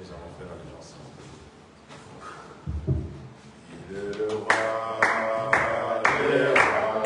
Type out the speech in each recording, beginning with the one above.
nous allons faire allégeance. Il est le roi des rois.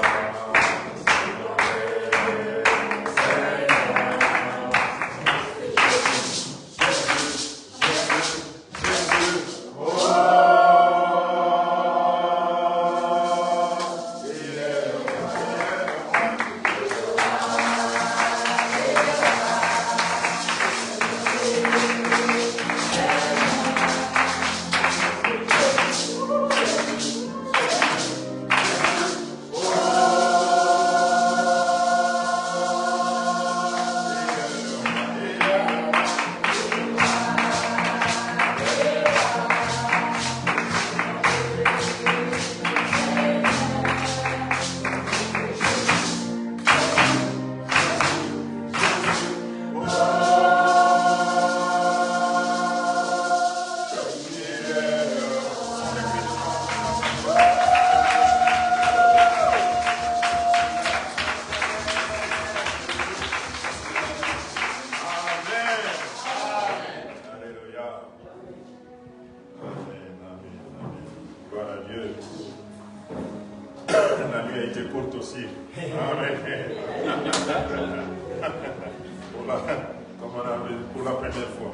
Pour la première fois.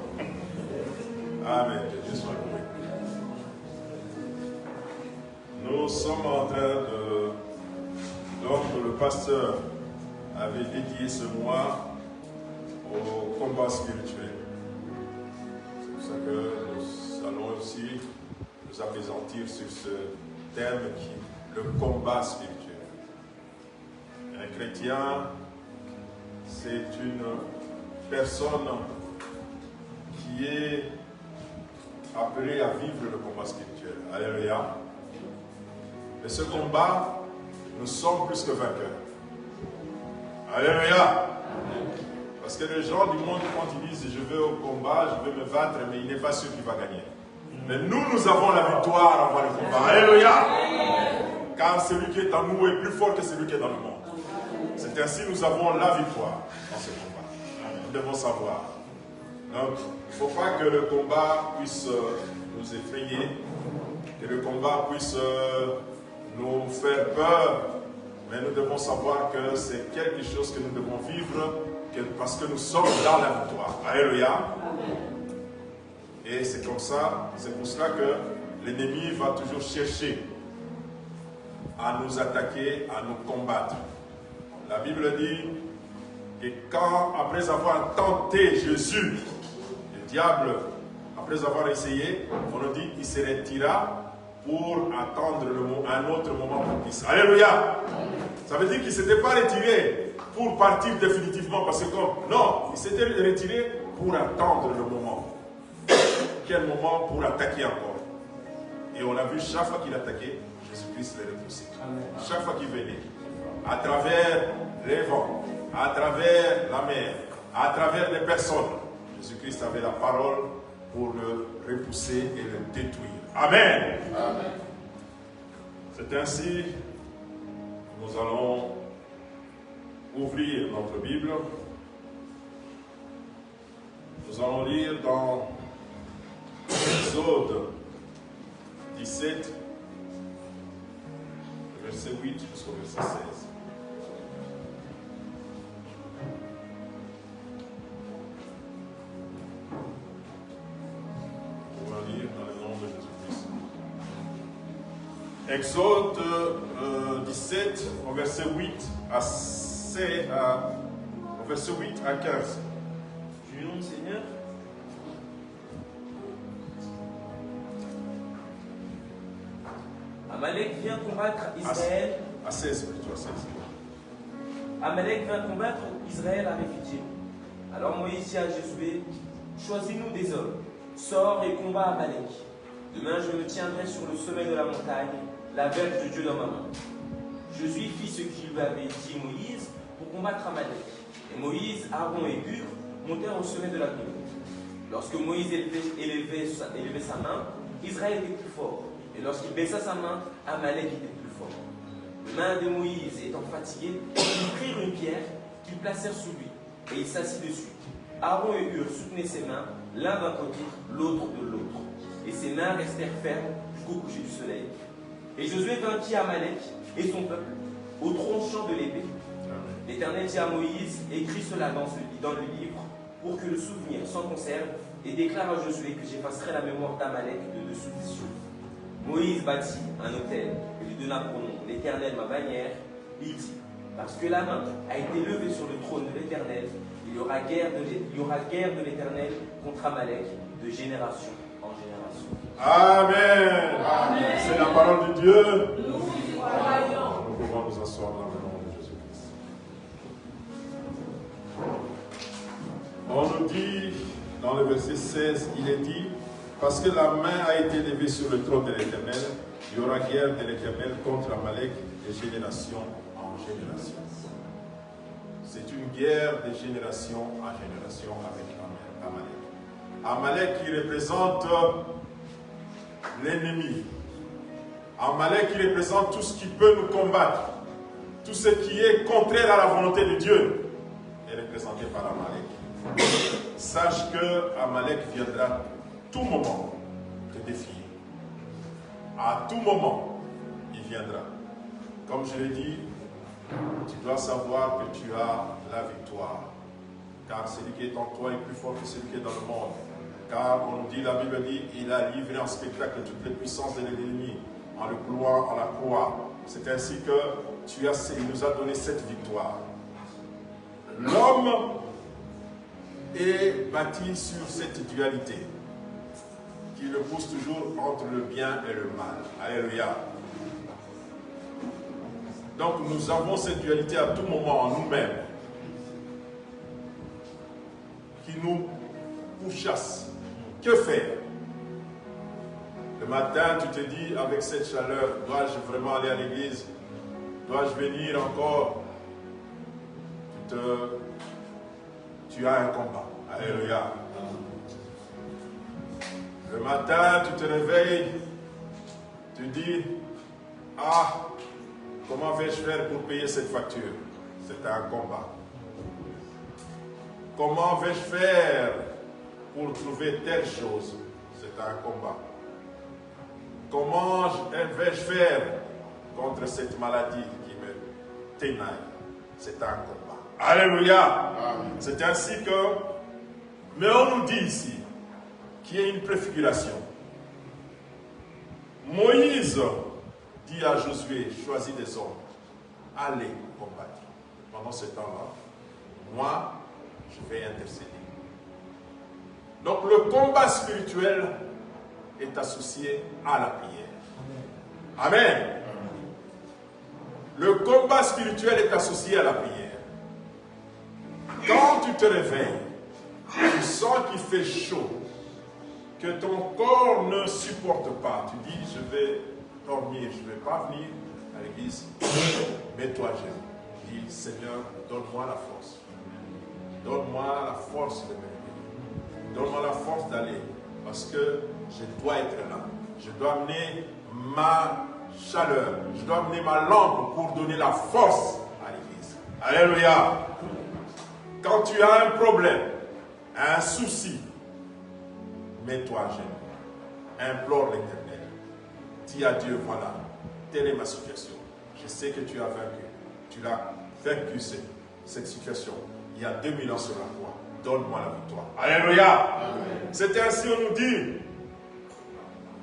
Amen. Que Dieu soit loué. Nous sommes en train de... Donc le pasteur avait dédié ce mois au combat spirituel. C'est pour ça que nous allons aussi nous appesantir sur ce thème qui est le combat spirituel. Un chrétien, c'est une personne qui est appelée à vivre le combat spirituel. Alléluia. Mais ce combat, nous sommes plus que vainqueurs. Alléluia. Parce que les gens du monde, quand ils disent je vais au combat, je vais me battre, mais il n'est pas sûr qu'il va gagner. Mais nous avons la victoire avant le combat. Alléluia. Car celui qui est en nous est plus fort que celui qui est dans le monde. C'est ainsi que nous avons la victoire dans ce combat. Nous devons savoir. Donc, il ne faut pas que le combat puisse nous effrayer, que le combat puisse nous faire peur, mais nous devons savoir que c'est quelque chose que nous devons vivre parce que nous sommes dans la victoire. Alléluia. Et c'est comme ça, c'est pour cela que l'ennemi va toujours chercher à nous attaquer, à nous combattre. La Bible dit que quand, après avoir tenté Jésus, le diable, après avoir essayé, on nous dit qu'il se retira pour attendre un autre moment propice. Alléluia! Ça veut dire qu'il ne s'était pas retiré pour partir définitivement, parce que non, il s'était retiré pour attendre le moment. Quel moment pour attaquer encore? Et on a vu chaque fois qu'il attaquait, Jésus-Christ les repoussait. Chaque fois qu'il venait, à travers les vents, à travers la mer, à travers des personnes, Jésus-Christ avait la parole pour le repousser et le détruire. Amen. Amen. C'est ainsi que nous allons ouvrir notre Bible. Nous allons lire dans Exode 17, verset 8 jusqu'au verset 16. On va lire dans le nom de Jésus-Christ. Exode 17, au verset 8 au verset 8 à 15. Du nom du Seigneur. Amalek vient combattre Israël. À 16, plutôt, à 16. Amalek vient combattre Israël à Rephidim. Alors Moïse dit à Josué, choisis-nous des hommes, sors et combat Amalek. Demain je me tiendrai sur le sommet de la montagne, la verge de Dieu dans ma main. Josué fit ce qu'il lui avait dit Moïse pour combattre Amalek. Et Moïse, Aaron et Hur montèrent au sommet de la colline. Lorsque Moïse élevait sa main, Israël était plus fort. Et lorsqu'il baissa sa main, Amalek était plus fort. Les mains de Moïse étant fatiguées, ils prirent une pierre qu'ils placèrent sous lui, et il s'assit dessus. Aaron et Hur soutenaient ses mains, l'un d'un côté, l'autre de l'autre. Et ses mains restèrent fermes jusqu'au coucher du soleil. Et Josué vainquit Amalek et son peuple au tranchant de l'épée. L'Éternel dit à Moïse, écris cela dans le livre pour que le souvenir s'en conserve et déclare à Josué que j'effacerai la mémoire d'Amalek de dessous des cieux. Moïse bâtit un autel et lui donna pour nom l'Éternel ma bannière. Il dit, parce que la main a été levée sur le trône de l'Éternel, il y aura guerre de l'Éternel contre Amalek de génération en génération. Amen. Amen. C'est la parole de Dieu. Nous croyons. Nous pouvons nous asseoir dans le nom de Jésus-Christ. On nous dit, dans le verset 16, il est dit, parce que la main a été levée sur le trône de l'Éternel, il y aura guerre de l'Éternel contre Amalek de génération en génération. C'est une guerre de génération en génération avec Amalek. Amalek qui représente l'ennemi. Amalek qui représente tout ce qui peut nous combattre. Tout ce qui est contraire à la volonté de Dieu est représenté par Amalek. Sache que Amalek viendra à tout moment te défier. À tout moment, il viendra. Comme je l'ai dit, tu dois savoir que tu as la victoire. Car celui qui est en toi est plus fort que celui qui est dans le monde. Car on nous dit, la Bible dit, il a livré en spectacle toutes les puissances de l'ennemi en le clouant à la croix. C'est ainsi que il nous a donné cette victoire. L'homme est bâti sur cette dualité qui le pousse toujours entre le bien et le mal. Alléluia. Donc nous avons cette dualité à tout moment en nous-mêmes qui nous pourchasse. Que faire? Le matin, tu te dis, avec cette chaleur, dois-je vraiment aller à l'église? Dois-je venir encore? Tu as un combat. Alléluia. Le matin, tu te réveilles, tu dis, ah, comment vais-je faire pour payer cette facture? C'est un combat. Comment vais-je faire pour trouver telle chose? C'est un combat. Comment vais-je faire contre cette maladie qui me ténaille? C'est un combat. Alléluia. C'est ainsi que, mais on nous dit ici qu'il y a une préfiguration. Moïse dit à Josué, choisis des hommes, allez combattre. Pendant ce temps-là, moi, je vais intercéder. Donc le combat spirituel est associé à la prière. Amen. Le combat spirituel est associé à la prière. Quand tu te réveilles, tu sens qu'il fait chaud, que ton corps ne supporte pas. Tu dis, je vais dormir, je ne vais pas venir à l'église. Mets-toi à genoux. Dis, Seigneur, donne-moi la force. Donne-moi la force de me lever. Donne-moi la force d'aller. Parce que je dois être là. Je dois amener ma chaleur. Je dois amener ma lampe pour donner la force à l'église. Alléluia. Quand tu as un problème, un souci, mets-toi à genoux. Implore l'Éternel. Dis à Dieu, voilà, telle est ma situation. Je sais que tu as vaincu. Tu l'as vaincu cette situation. Il y a 2000 ans sur la croix. Donne-moi la victoire. Alléluia. C'est ainsi on nous dit.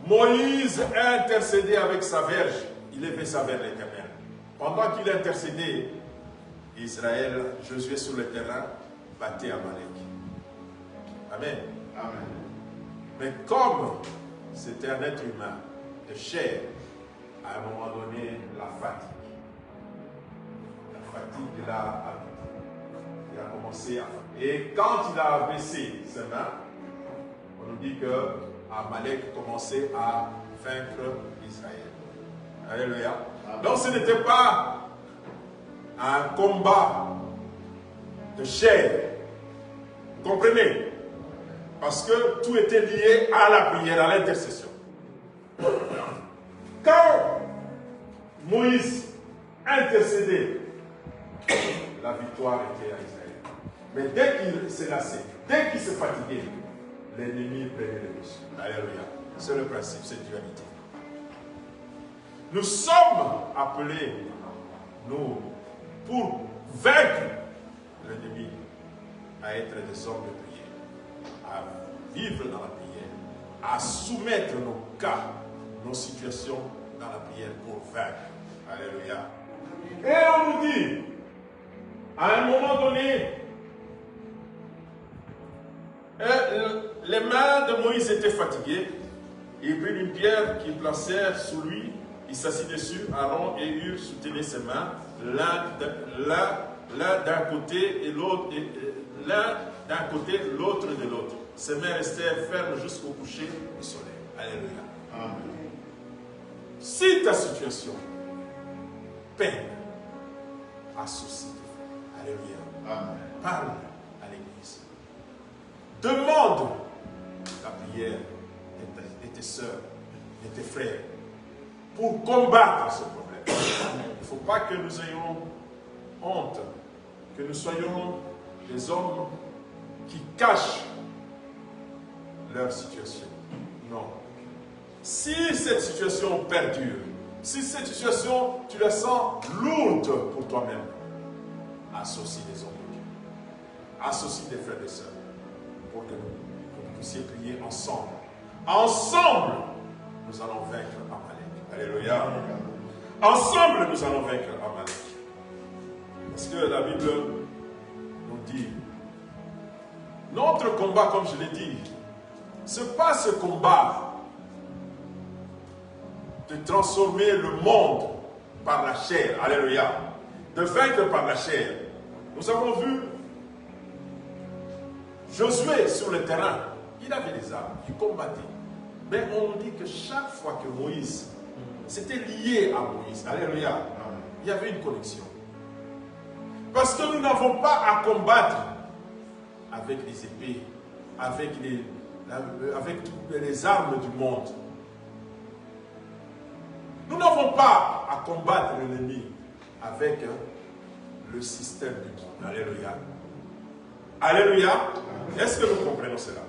Moïse a intercédé avec sa verge. Il élevait sa vers l'Éternel. Pendant qu'il intercédait, Israël, Josué sur le terrain, battait Amalek. Amen. Amen. Mais comme c'était un être humain de chair, à un moment donné, la fatigue l'a habité. Il a commencé à... Et quand il a baissé ses mains, on nous dit que Amalek commençait à vaincre Israël. Alléluia. Donc ce n'était pas un combat de chair. Vous comprenez? Parce que tout était lié à la prière, à l'intercession. Quand Moïse intercédait, la victoire était à Israël. Mais dès qu'il s'est lassé, dès qu'il s'est fatigué, l'ennemi prenait le dessus. Alléluia. C'est le principe, c'est dualité. Nous sommes appelés, nous, pour vaincre l'ennemi, à être des hommes de prière, à vivre dans la prière, à soumettre nos cas, nos situations dans la prière pour vaincre. Alléluia. Et on nous dit, à un moment donné, les mains de Moïse étaient fatiguées. Il prit une pierre qu'ils placèrent sous lui. Il s'assit dessus. Aaron et Hur soutenaient ses mains, l'un d'un côté et l'autre, l'un d'un côté, l'autre de l'autre. Ses mains restèrent fermes jusqu'au coucher du soleil. Alléluia. Amen. Si ta situation peine, associe-toi. Alléluia. Amen. Parle à l'église. Demande la prière de tes soeurs, de tes frères, pour combattre ce problème. Il ne faut pas que nous ayons honte, que nous soyons des hommes qui cachent leur situation. Non. Si cette situation perdure, si cette situation, tu la sens lourde pour toi-même, associe des hommes de Dieu. Associe des frères et sœurs pour que nous puissions prier ensemble. Ensemble, nous allons vaincre Amalek. Alléluia. Ensemble, nous allons vaincre Amalek. Parce que la Bible nous dit, notre combat, comme je l'ai dit, ce n'est pas ce combat de transformer le monde par la chair. Alléluia. De vaincre par la chair. Nous avons vu Josué sur le terrain. Il avait des armes, il combattait. Mais on nous dit que chaque fois que Moïse, c'était lié à Moïse. Alléluia. Il y avait une connexion. Parce que nous n'avons pas à combattre avec les épées, avec toutes les armes du monde. Nous n'avons pas à combattre l'ennemi avec le système du monde. Alléluia. Alléluia. Est-ce que nous comprenons cela?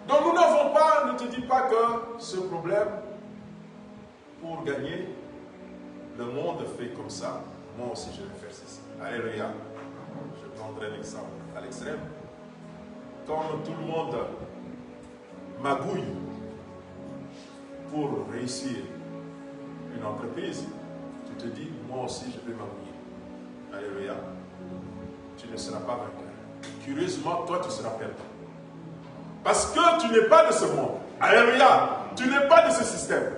Donc nous n'avons pas, ne te dis pas que ce problème, pour gagner, le monde fait comme ça. Moi aussi je vais faire ceci. Alléluia. Je prendrai un exemple à l'extrême. Comme tout le monde magouille pour réussir une entreprise, tu te dis, moi aussi je vais magouiller. Alléluia. Tu ne seras pas vainqueur. Curieusement, toi tu seras perdant. Parce que tu n'es pas de ce monde. Alléluia. Tu n'es pas de ce système.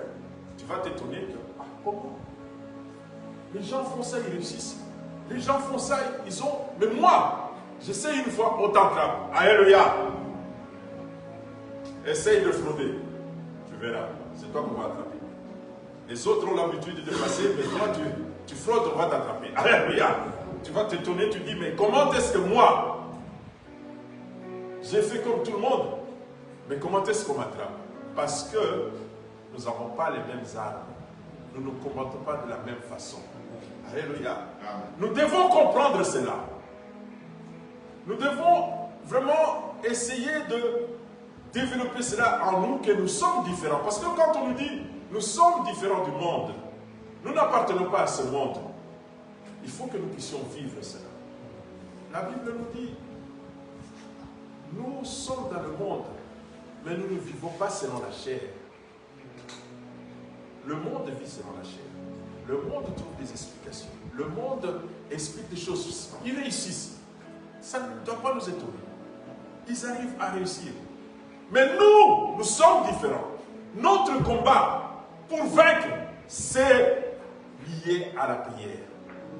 Tu vas t'étonner que, comment? Les gens font ça, ils réussissent. Les gens font ça, ils ont... Mais moi, j'essaie une fois, on t'attrape. Alléluia. Essaye de frauder. Tu verras. C'est toi qu'on va attraper. Les autres ont l'habitude de passer, mais toi, tu fraudes, on va t'attraper. Alléluia. Tu vas t'étonner, tu dis, mais comment est-ce que moi, j'ai fait comme tout le monde, mais comment est-ce qu'on m'attrape? Parce que nous n'avons pas les mêmes armes. Nous ne combattons pas de la même façon. Alléluia. Nous devons comprendre cela. Nous devons vraiment essayer de développer cela en nous, que nous sommes différents. Parce que quand on nous dit, nous sommes différents du monde, nous n'appartenons pas à ce monde. Il faut que nous puissions vivre cela. La Bible nous dit, nous sommes dans le monde, mais nous ne vivons pas selon la chair. Le monde vit selon la chair. Le monde trouve des explications. Le monde explique des choses. Ils réussissent. Ça ne doit pas nous étonner. Ils arrivent à réussir. Mais nous sommes différents. Notre combat pour vaincre, c'est lié à la prière.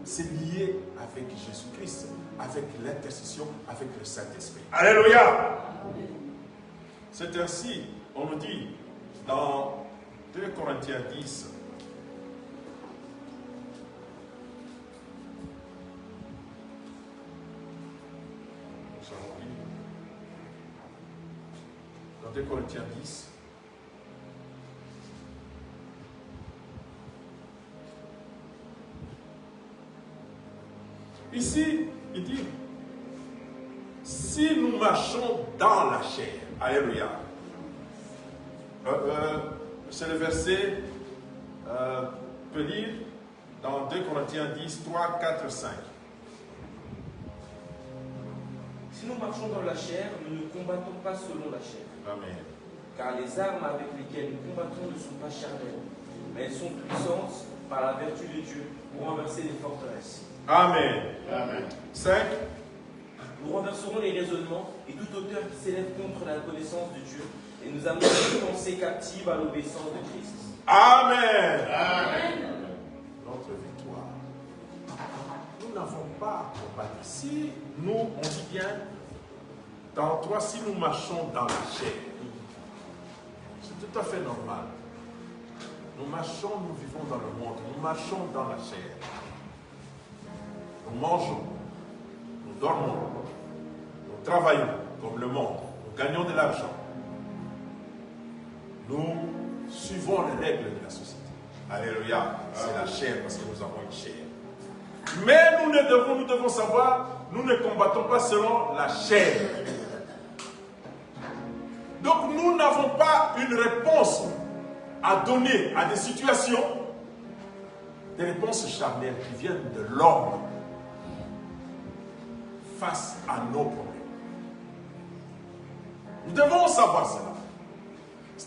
C'est lié avec Jésus-Christ, avec l'intercession, avec le Saint-Esprit. Alléluia! C'est ainsi, on nous dit dans 2 Corinthiens 10, dans 2 Corinthiens 10, ici, il dit, si nous marchons dans la chair. Alléluia. C'est le verset, on peut lire dans 2 Corinthiens 10, 3, 4, 5. Si nous marchons dans la chair, nous ne combattons pas selon la chair. Amen. Car les armes avec lesquelles nous combattons ne sont pas charnelles, mais elles sont puissantes par la vertu de Dieu pour renverser les forteresses. Amen. Amen. 5. Nous renverserons les raisonnements et toute hauteur qui s'élève contre la connaissance de Dieu, et nous amenerons les pensées captives à l'obéissance de Christ. Amen. Amen. Notre victoire. Nous n'avons pas à combattre. Si nous, on dit bien, dans toi, si nous marchons dans la chair, c'est tout à fait normal. Nous marchons, nous vivons dans le monde, nous marchons dans la chair. Nous mangeons, nous dormons, nous travaillons comme le monde, nous gagnons de l'argent. Nous suivons les règles de la société. Alléluia, c'est la chair parce que nous avons une chair. Mais nous devons savoir, nous ne combattons pas selon la chair. Donc nous n'avons pas une réponse à donner à des situations, des réponses charnelles qui viennent de l'homme face à nos problèmes. Nous devons savoir cela.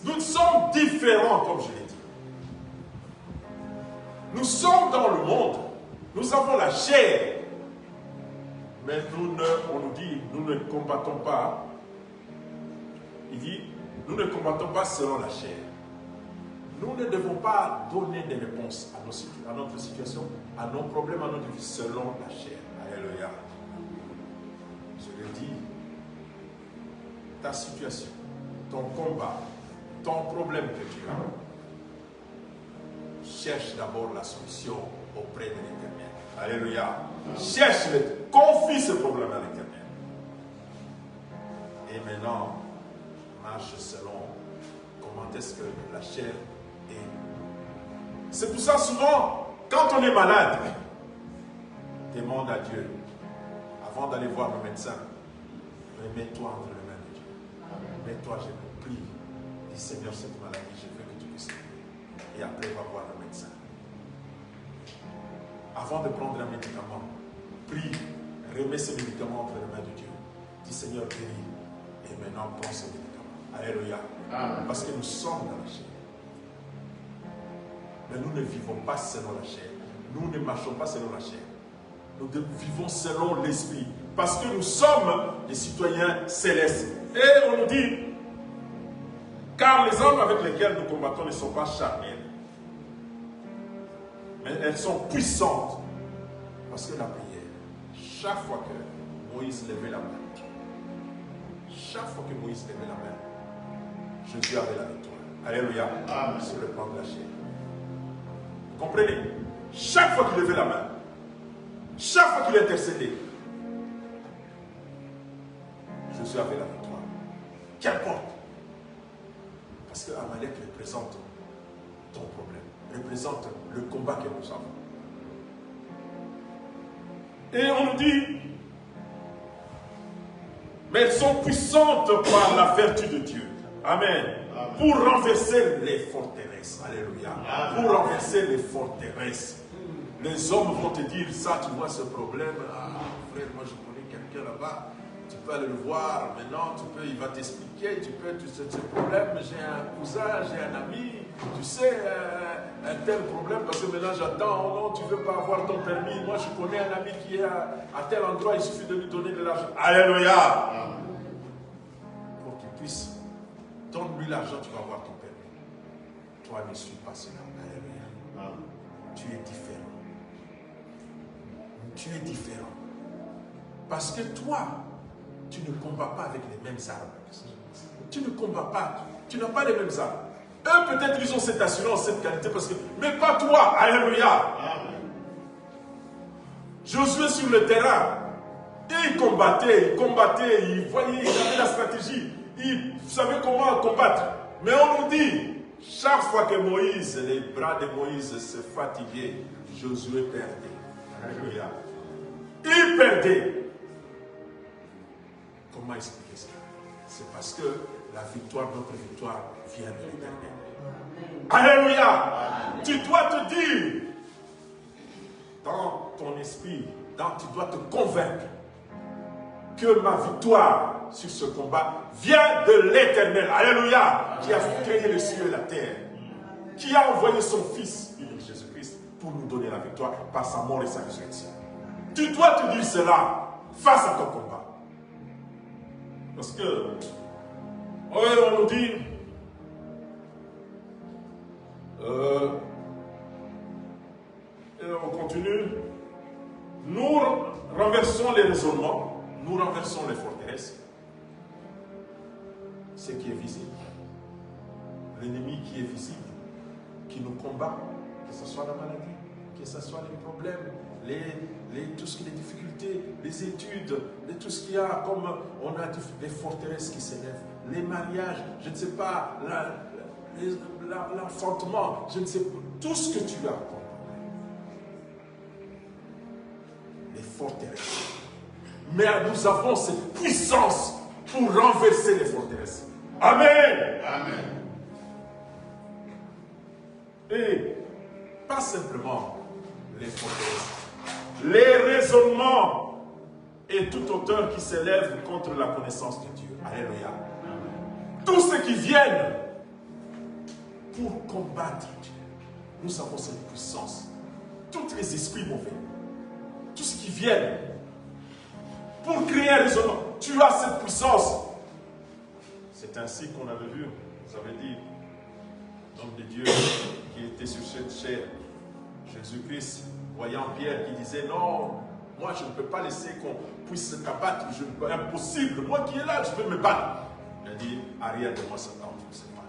Nous sommes différents, comme je l'ai dit. Nous sommes dans le monde, nous avons la chair, mais on nous dit, nous ne combattons pas. Il dit, nous ne combattons pas selon la chair. Nous ne devons pas donner des réponses à notre situation, à nos problèmes, à notre vie, selon la chair. Alléluia. Je le dis, ta situation, ton combat, ton problème que tu as, cherche d'abord la solution auprès de l'Éternel. Alléluia. Cherche-le, confie ce problème à l'Éternel. Et maintenant, marche selon comment est-ce que la chair est. C'est pour ça souvent, quand on est malade, demande à Dieu, avant d'aller voir le médecin, mets-toi entre les mains de Dieu. Mets-toi, je te prie. Dis Seigneur, cette maladie, je veux que tu puisses l'aider. Et après, va voir le médecin. Avant de prendre un médicament, prie, remets ce médicament entre les mains de Dieu. Dis Seigneur, guéris. Et maintenant, prends ce médicament. Alléluia. Amen. Parce que nous sommes dans la chair. Mais nous ne vivons pas selon la chair. Nous ne marchons pas selon la chair. Nous vivons selon l'esprit. Parce que nous sommes des citoyens célestes. Et on nous dit, car les armes avec lesquelles nous combattons ne sont pas charnelles. Mais elles sont puissantes. Parce que la prière, chaque fois que Moïse levait la main, chaque fois que Moïse levait la main, Jésus avait la victoire. Alléluia. Amen. Sur le plan de la chair. Vous comprenez? Chaque fois qu'il levait la main, chaque fois qu'il intercédait, Jésus avait la victoire. Qu'importe. Parce que Amalek représente ton problème, représente le combat que nous avons. Et on nous dit, mais elles sont puissantes par la vertu de Dieu. Amen. Amen. Pour renverser les forteresses. Alléluia. Amen. Pour renverser les forteresses. Les hommes vont te dire, ça, tu vois ce problème. Ah, frère, moi je connais quelqu'un là-bas. Tu peux aller le voir. Maintenant, il va t'expliquer. Tu sais, ce problème. J'ai un cousin, j'ai un ami. Tu sais, un tel problème. Parce que maintenant, j'attends. Oh non, tu ne veux pas avoir ton permis. Moi, je connais un ami qui est à tel endroit. Il suffit de lui donner de l'argent. Alléluia. Pour qu'il puisse. Donne-lui l'argent, tu vas avoir ton permis. Toi, ne suis pas cela. Alléluia. Tu es différent. Tu es différent. Parce que toi, tu ne combats pas avec les mêmes armes. Tu ne combats pas. Tu n'as pas les mêmes armes. Eux, peut-être, ils ont cette assurance, cette qualité, parce que, mais pas toi. Alléluia. Josué sur le terrain, il combattait, il voyait, il avait la stratégie. Il savait comment combattre. Mais on nous dit, chaque fois que Moïse, les bras de Moïse se fatiguaient, Josué perdait. Alléluia. Il perdait. Comment expliquer ça? c'est parce que la victoire, notre victoire, vient de l'Éternel. Alléluia. Tu dois te dire, dans ton esprit, tu dois te convaincre que ma victoire sur ce combat vient de l'Éternel. Alléluia. Qui a créé le ciel et la terre. Qui a envoyé son Fils, Jésus-Christ, pour nous donner la victoire par sa mort et sa résurrection. Tu dois te dire cela face à ton combat. Parce que, on nous dit, et on continue, nous renversons les raisonnements, nous renversons les forteresses, ce qui est visible, l'ennemi qui est visible, qui nous combat, que ce soit la maladie, que ce soit les problèmes, tout ce qui est les difficultés, les études, tout ce qu'il y a, comme on a des forteresses qui s'élèvent, les mariages, je ne sais pas, l'enfantement, je ne sais pas, tout ce que tu as, les forteresses. Mais nous avons cette puissance pour renverser les forteresses. Amen. Amen. Et pas simplement les forteresses, les raisonnements et tout auteur qui s'élève contre la connaissance de Dieu. Alléluia. Tous ceux qui viennent pour combattre Dieu, nous avons cette puissance. Tous les esprits mauvais, tous ceux qui viennent pour créer un raisonnement, tu as cette puissance. C'est ainsi qu'on avait vu, vous avez dit, l'homme de Dieu qui était sur cette chair, Jésus-Christ, voyant Pierre qui disait non, moi je ne peux pas laisser qu'on puisse t'abattre, impossible, moi qui est là, je peux me battre. Il a dit, arrière de moi Satan, je ne sais pas,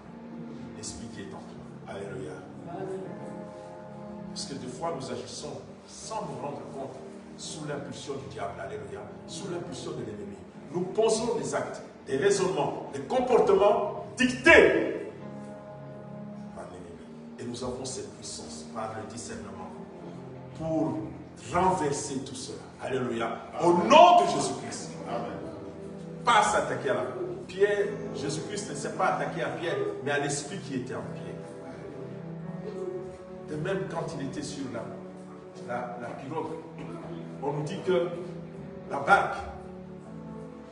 l'esprit qui est en toi. Alléluia. Parce que des fois nous agissons sans nous rendre compte, sous l'impulsion du diable, alléluia, sous l'impulsion de l'ennemi. Nous posons des actes, des raisonnements, des comportements dictés par l'ennemi. Et nous avons cette puissance par le discernement pour renverser tout cela. Alléluia. Au nom de Jésus-Christ. Pas s'attaquer à la Pierre. Jésus-Christ ne s'est pas attaqué à Pierre, mais à l'esprit qui était en Pierre. De même quand il était sur la pirogue, on nous dit que la barque,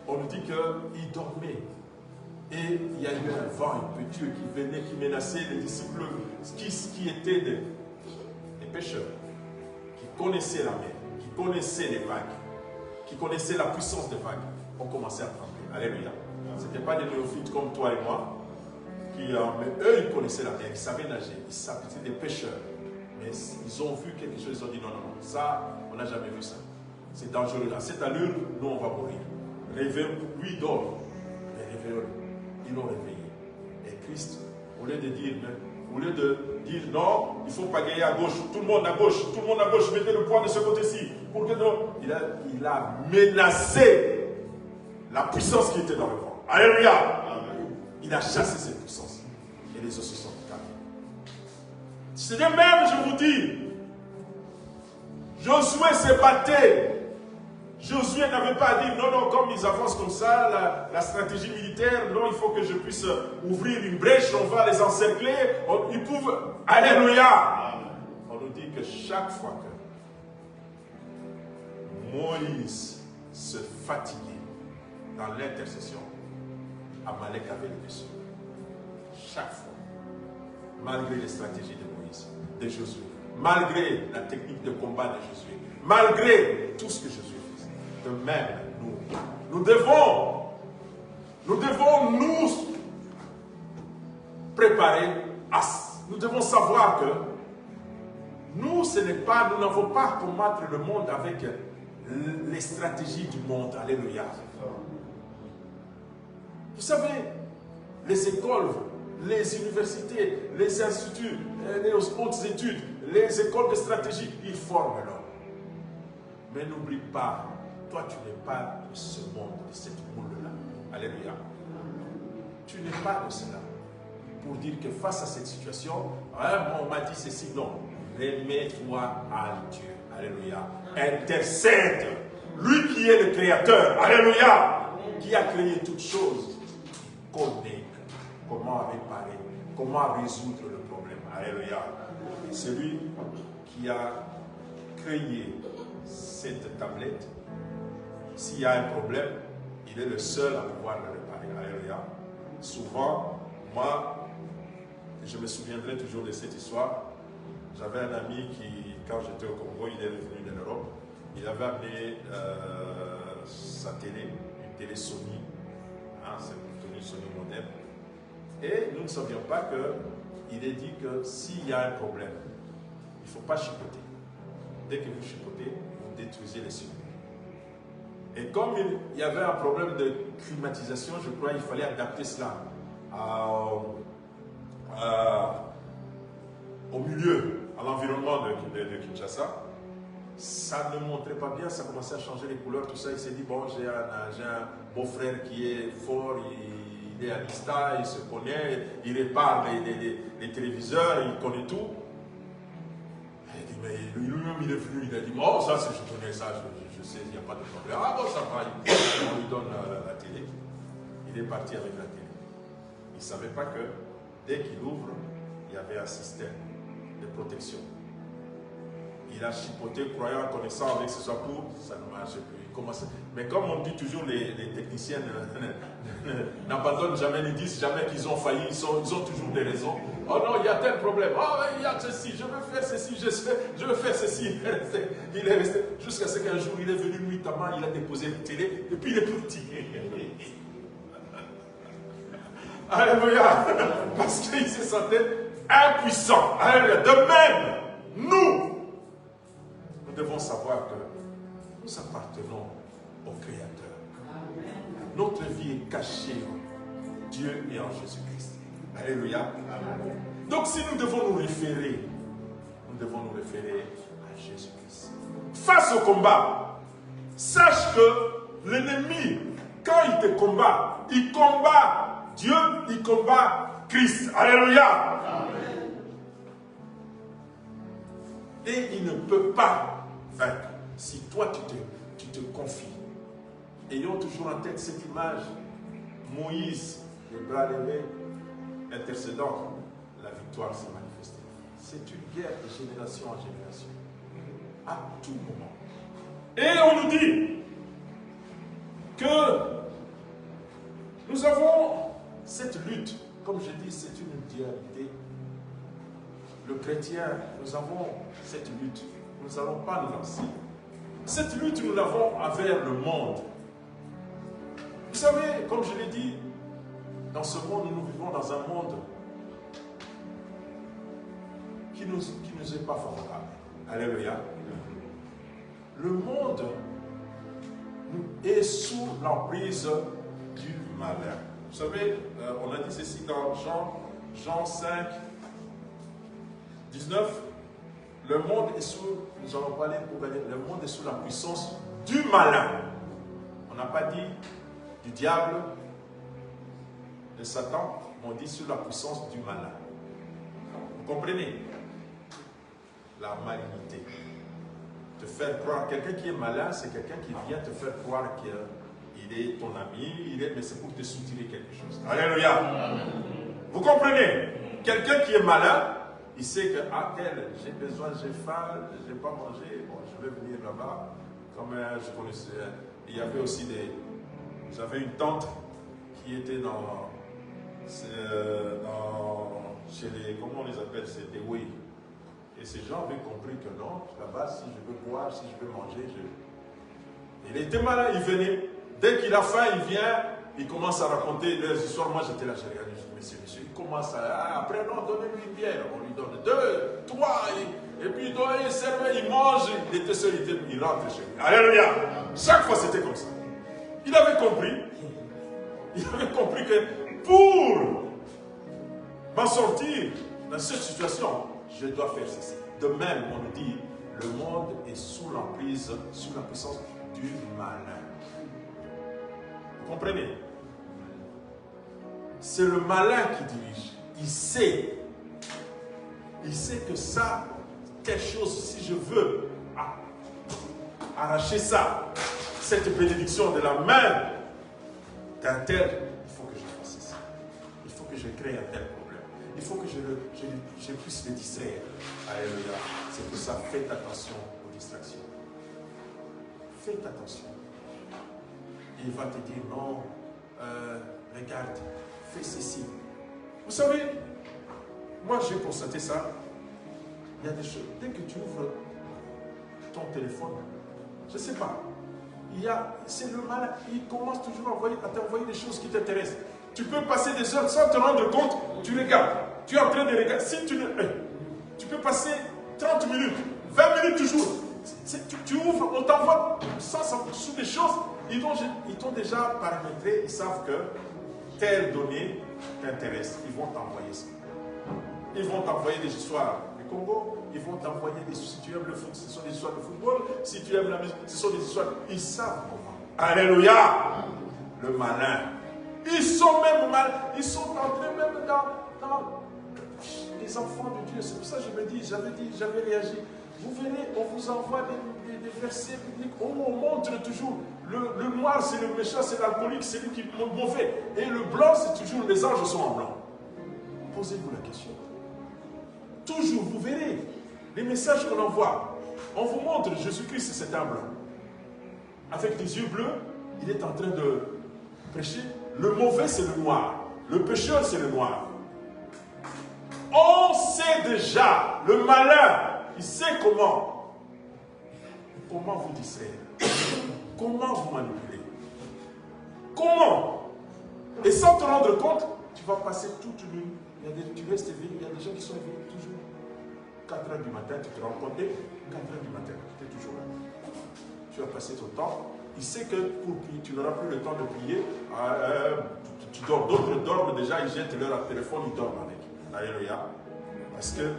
on nous dit qu'il dormait. Et il y a eu un vent impétueux qui venait, qui menaçait les disciples qui étaient des pêcheurs, qui connaissaient la mer, qui connaissaient les vagues, qui connaissaient la puissance des vagues, ont commencé à trembler. Alléluia. Ce n'étaient pas des néophytes comme toi et moi, mais eux, ils connaissaient la mer, ils savaient nager, c'était des pêcheurs. Mais ils ont vu quelque chose, ils ont dit non, ça, on n'a jamais vu ça. C'est dangereux. À cette allure, nous, on va mourir. Réveillons, lui dort, mais réveillons-le. Ils l'ont réveillé. Et Christ, au lieu de dire non, il ne faut pas gagner à gauche, tout le monde à gauche, mettez le poids de ce côté-ci. Il a menacé la puissance qui était dans le vent. Alléluia. Il a chassé cette puissance. Et les eaux se sont calmées. C'est de même, je vous dis, Josué s'est battu. Josué n'avait pas dit, non, comme ils avancent comme ça, la stratégie militaire, non, il faut que je puisse ouvrir une brèche, on va les encercler. Ils peuvent, alléluia. On nous dit que chaque fois que Moïse se fatiguait dans l'intercession, Amalek avait le dessus. Chaque fois. Malgré les stratégies de Moïse, de Josué, malgré la technique de combat de Josué, malgré tout ce que Josué faisait. De même, nous devons nous préparer nous devons savoir que nous, nous n'avons pas à combattre le monde avec les stratégies du monde. Alléluia. Vous savez, les écoles, les universités, les instituts, les hautes études, les écoles de stratégie, ils forment l'homme. Mais n'oublie pas, toi tu n'es pas de ce monde, de cette moule-là. Alléluia. Tu n'es pas de cela. Pour dire que face à cette situation, on m'a dit ceci, non. Remets-toi à Dieu. Alléluia. Intercède. Lui qui est le créateur. Alléluia. Qui a créé toutes choses. connaît comment réparer, comment résoudre le problème. Alléluia. Celui qui a créé cette tablette, s'il y a un problème, il est le seul à pouvoir le réparer. Alléluia. Souvent, moi, je me souviendrai toujours de cette histoire. J'avais un ami qui, quand j'étais au Congo, il est revenu de l'Europe. Il avait amené sa télé, une télé Sony. C'est une Sony moderne. Et nous ne savions pas qu'il est dit que s'il y a un problème, il ne faut pas chipoter. Dès que vous chipotez, vous détruisez les circuits. Et comme il y avait un problème de climatisation, je crois qu'il fallait adapter cela au milieu, à l'environnement de Kinshasa. Ça ne montrait pas bien, ça commençait à changer les couleurs, tout ça. Il s'est dit, bon, j'ai un beau-frère qui est fort, il est à l'ISTA, il se connaît, il répare les téléviseurs, il connaît tout. Il dit, mais lui-même, il est venu, il a dit, oh, ça, je connais ça, je sais, il n'y a pas de problème. Ah bon, ça va, on lui donne la télé. Il est parti avec la télé. Il ne savait pas que dès qu'il ouvre, il y avait un système de protection. Il a chipoté, croyant, connaissant avec ses apôts, ça ne marche plus. Mais comme on dit toujours, les techniciens n'abandonnent jamais, ils disent jamais qu'ils ont failli, ils ont toujours des raisons. Oh non, il y a tel problème, oh il y a ceci, je veux faire ceci, je veux faire ceci. Il est resté jusqu'à ce qu'un jour il est venu nuitamment, il a déposé une télé et puis il est parti. Alléluia, parce qu'il se sentait impuissant. Alléluia. De même, nous devons savoir que nous appartenons au Créateur. Notre vie est cachée en Dieu et en Jésus-Christ. Alléluia. Donc si nous devons nous référer à Jésus-Christ. Face au combat, sache que l'ennemi, quand il te combat, il combat Dieu, il combat Christ. Alléluia. Et il ne peut pas vaincre si toi tu te confies. Ayons toujours en tête cette image. Moïse, les bras levés, intercédant, la victoire s'est manifestée. C'est une guerre de génération en génération. À tout moment. Et on nous dit que nous avons cette lutte. Comme je dis, c'est une dualité. Le chrétien, nous avons cette lutte. Nous n'allons pas nous lancer. Cette lutte, nous l'avons envers le monde. Vous savez, comme je l'ai dit, dans ce monde, nous vivons dans un monde qui nous est pas favorable. Alléluia. Le monde est sous l'emprise du malin. Vous savez, on a dit ceci dans Jean 5, 19. Le monde est sous, nous allons parler pour gagner, le monde est sous la puissance du malin. On n'a pas dit du diable, de Satan, on dit sous la puissance du malin. Vous comprenez? La malignité. Te faire croire, quelqu'un qui est malin, c'est quelqu'un qui vient te faire croire qu'il est ton ami, mais c'est pour te soutirer quelque chose. Alléluia. Vous comprenez? Quelqu'un qui est malin, il sait que, ah, j'ai besoin, j'ai faim, je n'ai pas mangé, bon, je vais venir là-bas. Comme je connaissais, il y avait aussi j'avais une tante qui était chez les, comment on les appelle, c'est des oui. Et ces gens avaient compris que non, là-bas, si je veux boire, si je veux manger, Il était malin, il venait. Dès qu'il a faim, il vient, il commence à raconter leurs histoires. Moi, j'étais là, j'ai regardé, je dis, monsieur, il commence à, après, non, donnez-lui une bière. On lui donne 2, 3, et puis il servait, il mange, il était seul, il rentre chez lui. Alléluia. Chaque fois, c'était comme ça. Il avait compris. Il avait compris que pour m'en sortir dans cette situation, je dois faire ceci. De même, on nous dit, le monde est sous l'emprise, sous la puissance du malin. Vous comprenez? C'est le malin qui dirige. Il sait que ça, quelque chose, si je veux arracher ça, cette bénédiction de la main d'un tel, il faut que je fasse ça. crée un tel problème. Il faut que je puisse le distraire. Alléluia. C'est pour ça, faites attention aux distractions. Faites attention. Il va te dire non, regarde, fais ceci. Vous savez, moi j'ai constaté ça. Il y a des choses, dès que tu ouvres ton téléphone, je ne sais pas, c'est le mal, il commence toujours à t'envoyer des choses qui t'intéressent. Tu peux passer des heures sans te rendre compte, tu regardes, tu es en train de regarder. Si tu peux passer 30 minutes, 20 minutes toujours. Tu ouvres, on t'envoie sous des choses, ils t'ont déjà paramétré, ils savent que telle donnée t'intéresse, ils vont t'envoyer ça. Ils vont t'envoyer des histoires du Congo, ils vont t'envoyer des histoires, si tu aimes le foot, ce sont des histoires de football, si tu aimes la musique, ce sont des histoires, ils savent comment. Alléluia! Le malin. Ils sont même mal, ils sont entrés même dans les enfants de Dieu. C'est pour ça que je me dis, j'avais réagi. Vous verrez, on vous envoie des versets bibliques, on montre toujours, le noir c'est le méchant, c'est l'alcoolique, c'est lui qui est mauvais. Et le blanc c'est toujours, les anges sont en blanc. Posez-vous la question. Toujours, vous verrez, les messages qu'on envoie, on vous montre Jésus-Christ c'est un blanc. Avec des yeux bleus, il est en train de prêcher. Le mauvais c'est le noir, le pécheur c'est le noir. On sait déjà, le malin, il sait comment vous distraire, comment vous manipuler, comment, et sans te rendre compte, tu vas passer toute une nuit, tu restes éveillé, il y a des gens qui sont éveillés toujours, 4 h du matin, tu te rends compte, 4 h du matin, tu es toujours là, tu vas passer ton temps, il sait que pour prier, tu n'auras plus le temps de prier, tu dors, d'autres dorment déjà, ils jettent leur téléphone, ils dorment avec, alléluia, parce que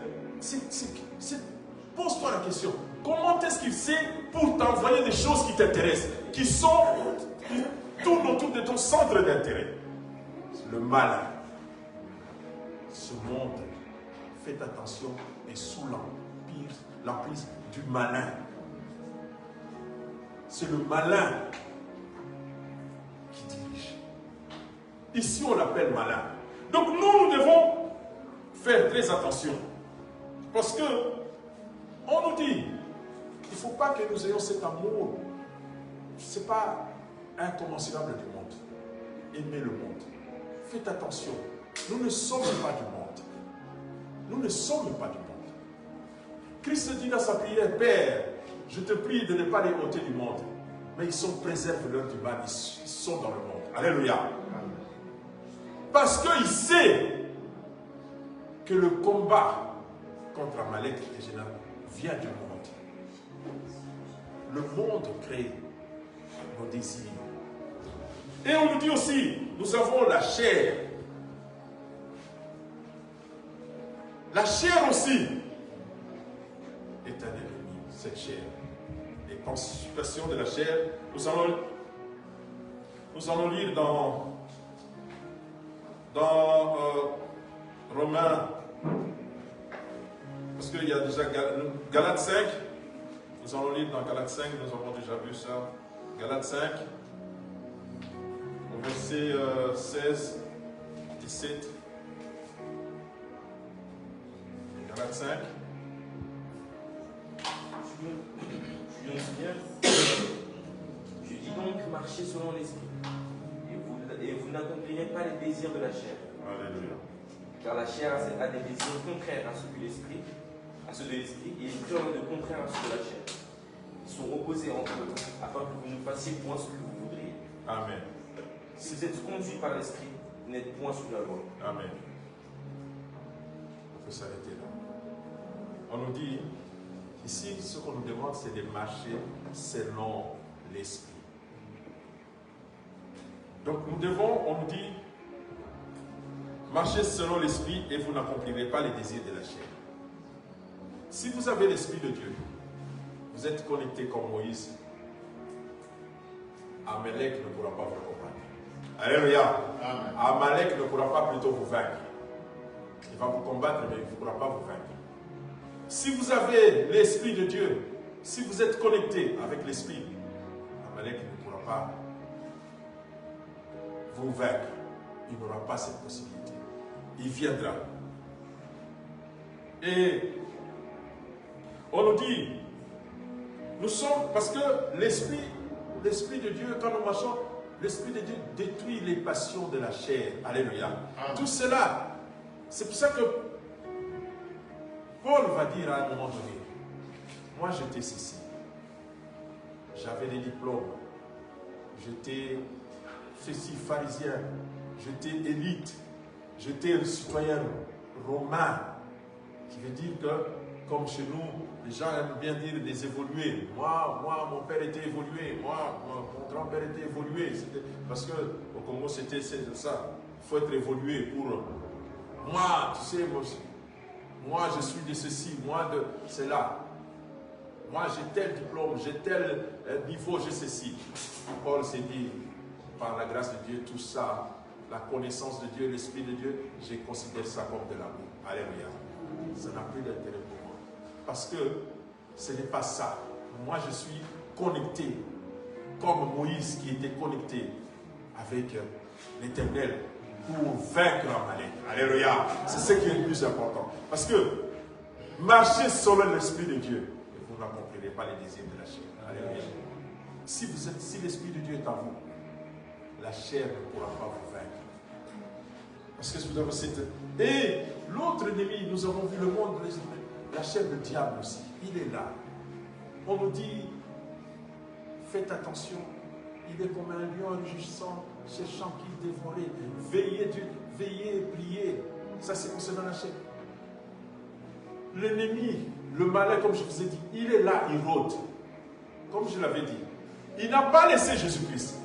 pose-toi la question, comment est-ce qu'il sait pour t'envoyer des choses qui t'intéressent, qui tournent autour de ton centre d'intérêt? Le malin. Ce monde, faites attention, est sous l'emprise du malin. C'est le malin qui dirige. Ici, on l'appelle malin. Donc nous devons faire très attention. Parce que on nous dit, il ne faut pas que nous ayons cet amour. Ce n'est pas incommensurable du monde. Aimez le monde. Faites attention. Nous ne sommes pas du monde. Nous ne sommes pas du monde. Christ dit dans sa prière, Père, je te prie de ne pas les ôter du monde. Mais ils sont préserveurs du mal. Ils sont dans le monde. Alléluia. Parce qu'il sait que le combat contre Amalek et Géna vient du monde. Le monde crée nos désirs. Et on nous dit aussi, nous avons la chair. La chair aussi est un ennemi, cette chair. Les constitutions de la chair, nous allons lire dans Romains, parce qu'il y a déjà Galates 5, nous allons lire dans Galates 5, nous avons déjà vu ça. Galates 5, au verset 16, 17. Galates 5. Je dis donc, marchez selon l'esprit, et vous n'accomplirez pas les désirs de la chair. Alléluia. Car la chair a des désirs contraires à ceux de l'esprit, et les cœurs de contraires à ceux de la chair. Ils sont opposés entre eux, afin que vous ne fassiez point ce que vous voudriez. Amen. Si vous êtes conduits par l'esprit, vous n'êtes point sous la loi. Amen. On peut s'arrêter là. On nous dit, ici, ce qu'on nous demande, c'est de marcher selon l'esprit. Donc nous devons, on nous dit, marchez selon l'esprit et vous n'accomplirez pas les désirs de la chair. Si vous avez l'esprit de Dieu, vous êtes connecté comme Moïse, Amalek ne pourra pas vous combattre. Alléluia. Amalek ne pourra pas plutôt vous vaincre. Il va vous combattre, mais il ne pourra pas vous vaincre. Si vous avez l'esprit de Dieu, si vous êtes connecté avec l'esprit, Amalek ne pourra pas vous vaincre. Il n'aura pas cette possibilité. il viendra. Et on nous dit, nous sommes, parce que l'Esprit de Dieu, quand nous marchons, l'Esprit de Dieu détruit les passions de la chair. Alléluia. Tout cela, c'est pour ça que Paul va dire à un moment donné, moi j'étais ceci, j'avais des diplômes, j'étais ceci, pharisien, j'étais élite, j'étais un citoyen romain, qui veut dire que, comme chez nous, les gens aiment bien dire des évolués. Moi, mon père était évolué, moi, mon grand-père était évolué, parce qu'au Congo c'était ça, il faut être évolué pour... Moi, tu sais, moi je suis de ceci, moi de cela. Moi j'ai tel diplôme, j'ai tel niveau, j'ai ceci. Paul s'est dit, par la grâce de Dieu, tout ça, la connaissance de Dieu, l'Esprit de Dieu, je considère ça comme de l'amour. Alléluia. Ça n'a plus d'intérêt pour moi. Parce que ce n'est pas ça. Moi je suis connecté, comme Moïse qui était connecté avec l'Éternel pour vaincre Amalek. Alléluia. C'est ce qui est le plus important. Parce que marchez selon l'Esprit de Dieu et vous n'accomplirez pas les désirs de la chair. Alléluia. Si l'Esprit de Dieu est en vous, la chair ne pourra pas vous vaincre. Parce que vous avez cette... Et l'autre ennemi, nous avons vu le monde, la chair du diable aussi. Il est là. On nous dit, faites attention, il est comme un lion rugissant, cherchant qui dévorer. Veillez et priez. Ça, c'est concernant la chair. L'ennemi, le malin, comme je vous ai dit, il est là, il rôde. Comme je l'avais dit. Il n'a pas laissé Jésus-Christ.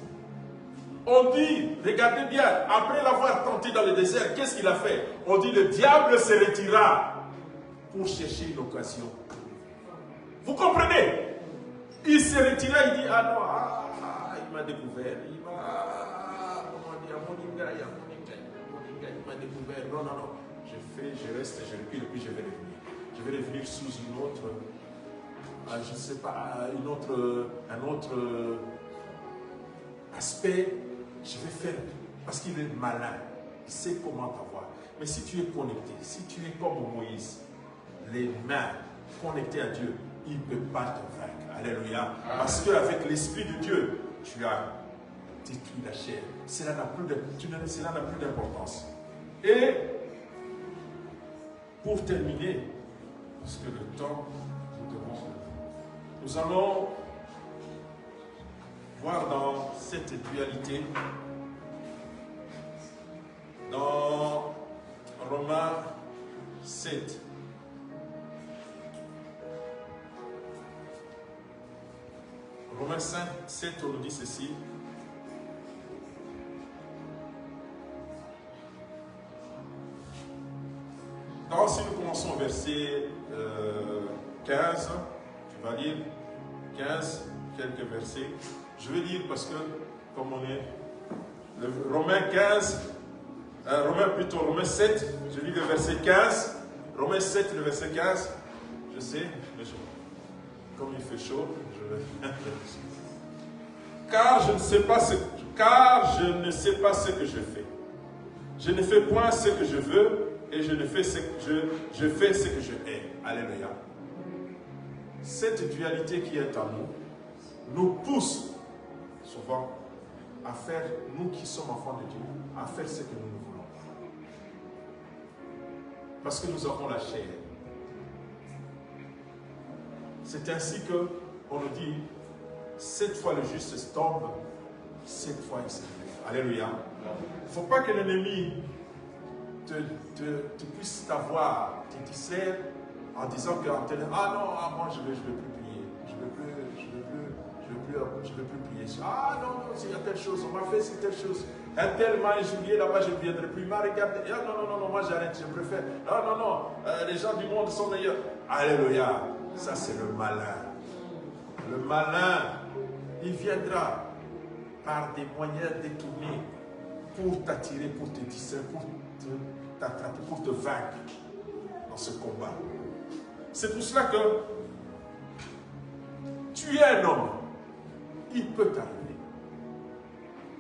On dit, regardez bien, après l'avoir tenté dans le désert, qu'est-ce qu'il a fait? On dit, le diable se retira pour chercher une occasion. Vous comprenez? Il se retira, il dit, ah non, il m'a découvert. Il m'a découvert. Non, non, non. Je reste, je recule, puis je vais revenir. Je vais revenir sous une autre, je ne sais pas, un autre aspect. Je vais faire, parce qu'il est malin, il sait comment t'avoir. Mais si tu es connecté, si tu es comme Moïse, les mains connectées à Dieu, il ne peut pas te vaincre. Alléluia. Parce qu'avec l'Esprit de Dieu, tu as détruit la chair. Cela n'a plus d'importance. Et pour terminer, parce que le temps, nous allons voir dans cette dualité, dans Romains 7. Romains 5, 7, on nous dit ceci. Donc, si nous commençons au verset 15, tu vas lire 15, quelques versets. Je vais lire parce que, comme on est, Romains 7, je lis le verset 15, Romains 7, le verset 15, je sais, mais comme il fait chaud, je vais... car je ne sais pas ce que je fais. Je ne fais point ce que je veux, et je fais ce que je hais. Alléluia. Cette dualité qui est en nous pousse souvent à faire, nous qui sommes enfants de Dieu, à faire ce que nous voulons. Parce que nous avons la chair. C'est ainsi que on nous dit, cette fois le juste tombe, cette fois il se lève. Alléluia. Il ne faut pas que l'ennemi te puisse t'avoir, te distraire en disant que ah non, moi je ne veux plus prier, je ne veux plus prier. Ah non, il y a telle chose, on m'a fait c'est telle chose. Un tel m'a injurié là-bas, je ne viendrai plus. M'a regardé. Ah non, moi j'arrête, je préfère. Non, les gens du monde sont meilleurs. Alléluia. Ça c'est le malin. Le malin, il viendra par des moyens détournés pour t'attirer, pour te distraire, pour t'attraper, pour te vaincre dans ce combat. C'est pour cela que tu es un homme. Il peut t'arriver.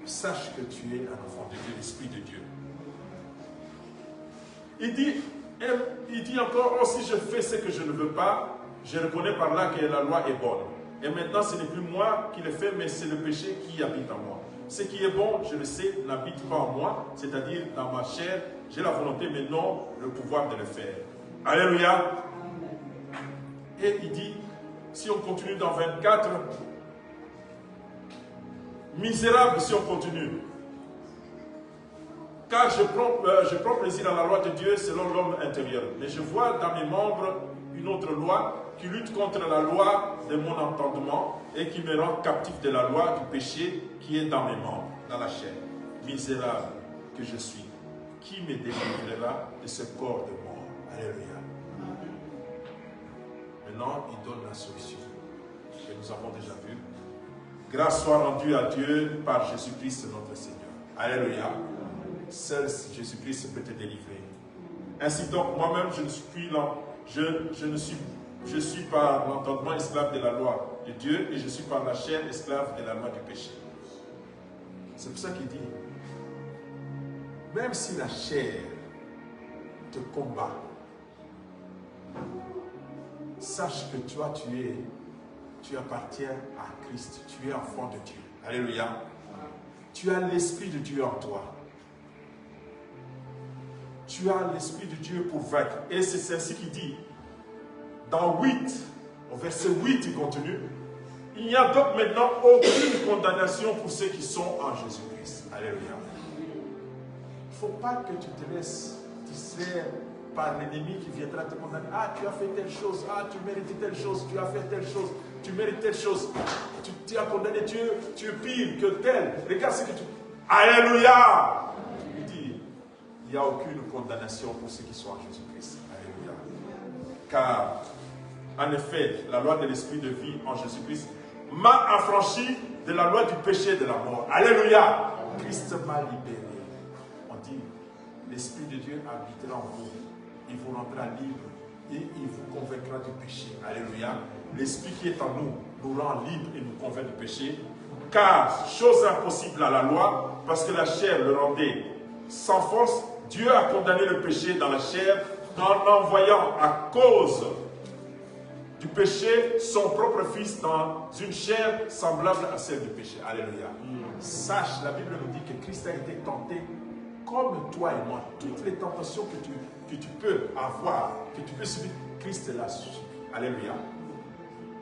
Sache que tu es un enfant de Dieu, l'Esprit de Dieu. Il dit encore, oh, si je fais ce que je ne veux pas, je reconnais par là que la loi est bonne. Et maintenant, ce n'est plus moi qui le fais, mais c'est le péché qui habite en moi. Ce qui est bon, je le sais, n'habite pas en moi, c'est-à-dire dans ma chair, j'ai la volonté, mais non le pouvoir de le faire. Alléluia. Et il dit, si on continue dans 24, misérable si on continue. Car je prends plaisir à la loi de Dieu selon l'homme intérieur. Mais je vois dans mes membres une autre loi qui lutte contre la loi de mon entendement et qui me rend captif de la loi du péché qui est dans mes membres, dans la chair. Misérable que je suis, qui me délivrera de ce corps de mort? Alléluia. Maintenant, il donne la solution que nous avons déjà vue. Grâce soit rendue à Dieu par Jésus-Christ notre Seigneur. Alléluia. Seul Jésus-Christ peut te délivrer. Ainsi donc, moi-même, je suis par l'entendement esclave de la loi de Dieu et je suis par la chair esclave de la loi du péché. C'est pour ça qu'il dit, même si la chair te combat, sache que toi, tu appartiens à Christ, tu es enfant de Dieu. Alléluia. Tu as l'Esprit de Dieu en toi. Tu as l'Esprit de Dieu pour vaincre. Et c'est ainsi qu'il dit, dans 8, au verset 8, il continue, il n'y a donc maintenant aucune condamnation pour ceux qui sont en Jésus-Christ. Alléluia. Il ne faut pas que tu te laisses distraire par l'ennemi qui viendra te condamner. Ah, tu as fait telle chose. Ah, tu mérites telle chose. Tu as fait telle chose. Tu mérites telle chose. Tu as condamné Dieu. Tu es pire que tel. Regarde ce que tu... Alléluia. Il dit, il n'y a aucune condamnation pour ceux qui sont en Jésus-Christ. Alléluia. Car, en effet, la loi de l'esprit de vie en Jésus-Christ m'a affranchi de la loi du péché et de la mort. Alléluia. Christ m'a libéré. On dit, l'Esprit de Dieu habitera en vous. Il vous rendra libre et il vous convaincra du péché. Alléluia. L'Esprit qui est en nous nous rend libre et nous convainc du péché. Car, chose impossible à la loi, parce que la chair le rendait sans force, Dieu a condamné le péché dans la chair en envoyant à cause du péché son propre fils dans une chair semblable à celle du péché. Alléluia. Sache, la Bible nous dit que Christ a été tenté comme toi et moi. Toutes les tentations que tu peux avoir, que tu peux subir, Christ l'a subi. Alléluia.